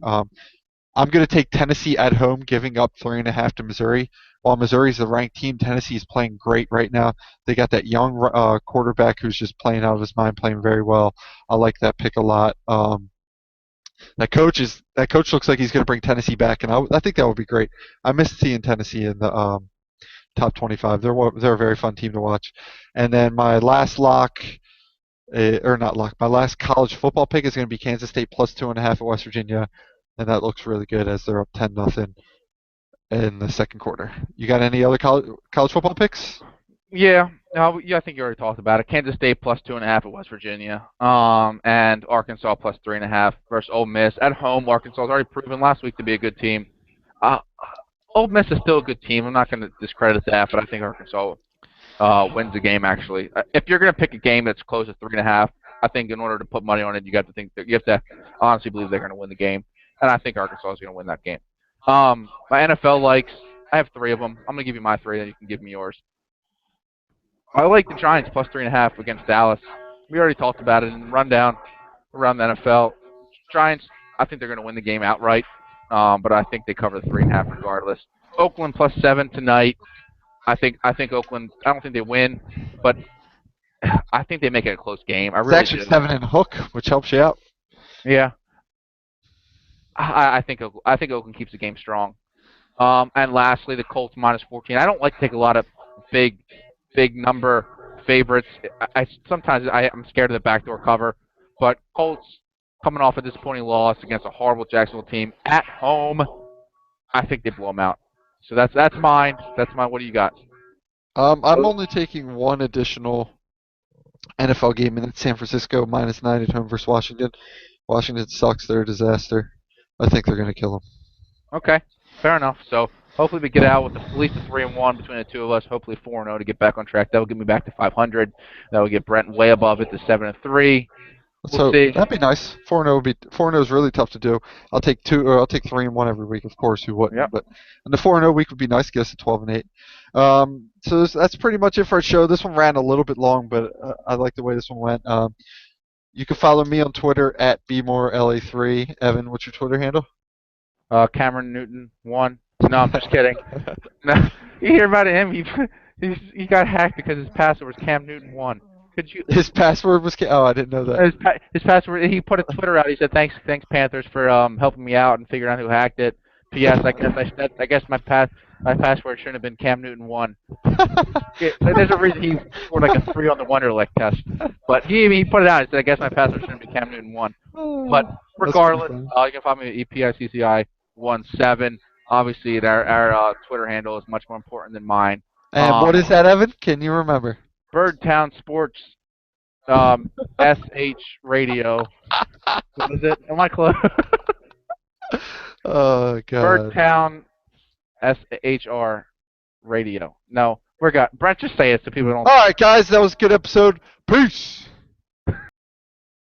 I'm going to take Tennessee at home, giving up 3.5 to Missouri. While Missouri's the ranked team, Tennessee is playing great right now. They got that young quarterback who's just playing out of his mind, playing very well. I like that pick a lot. That coach looks like he's going to bring Tennessee back, and I think that would be great. I miss seeing Tennessee in the top 25. They're a very fun team to watch. And then my last lock, my last college football pick is going to be Kansas State +2.5 at West Virginia, and that looks really good as they're up 10-0 in the second quarter. You got any other college football picks? Yeah, I think you already talked about it. Kansas State +2.5 at West Virginia, and Arkansas +3.5 versus Ole Miss at home. Arkansas has already proven last week to be a good team. Ole Miss is still a good team. I'm not going to discredit that, but I think Arkansas wins the game. Actually, if you're going to pick a game that's close to 3.5, I think in order to put money on it, you have to honestly believe they're going to win the game, and I think Arkansas is going to win that game. My NFL likes. I have 3 of them. I'm going to give you my 3, then you can give me yours. I like the Giants +3.5 against Dallas. We already talked about it in the rundown around the NFL. Giants, I think they're going to win the game outright, but I think they cover the 3.5 regardless. Oakland +7 tonight. I think Oakland. I don't think they win, but I think they make it a close game. It's actually 7 in hook, which helps you out. Yeah. I think Oakland keeps the game strong. And lastly, the Colts -14. I don't like to take a lot of big number favorites. Sometimes I'm scared of the backdoor cover, but Colts coming off a disappointing loss against a horrible Jacksonville team at home, I think they blow them out. So that's mine. That's mine. What do you got? I'm only taking one additional NFL game, and that's San Francisco -9 at home versus Washington. Washington sucks. They're a disaster. I think they're going to kill them. Okay, fair enough. So hopefully we get out with at least a 3-1 between the two of us. Hopefully 4-0 to get back on track. That will get me back to 500. That will get Brent way above it to 7-3. So that'd be nice. 4-0 would be 4-0 is really tough to do. I'll take 3-1 every week, of course. Who wouldn't? Yep. But the 4-0 week would be nice. Get us to 12-8. So that's pretty much it for our show. This one ran a little bit long, but I like the way this one went. You can follow me on Twitter at bmorela3. Evan, what's your Twitter handle? Cameron Newton 1. No, I'm just kidding. No, you hear about him? He got hacked because his password was Cam Newton 1. Could you? His password was I didn't know that. His password. He put a Twitter out. He said thanks Panthers for helping me out and figuring out who hacked it. P.S. I guess my password shouldn't have been Cam Newton 1. There's a reason he scored like a 3 on the Wonderlic test. But he put it out. He said I guess my password shouldn't be Cam Newton 1. But regardless, you can follow me at EPICCI17. Obviously, our Twitter handle is much more important than mine. And what is that, Evan? Can you remember? Birdtown Sports SH Radio. What is it? Am I close? Oh God. Birdtown SHR Radio. No, we're got Brent. Just say it so people don't. All right, guys, that was a good episode. Peace.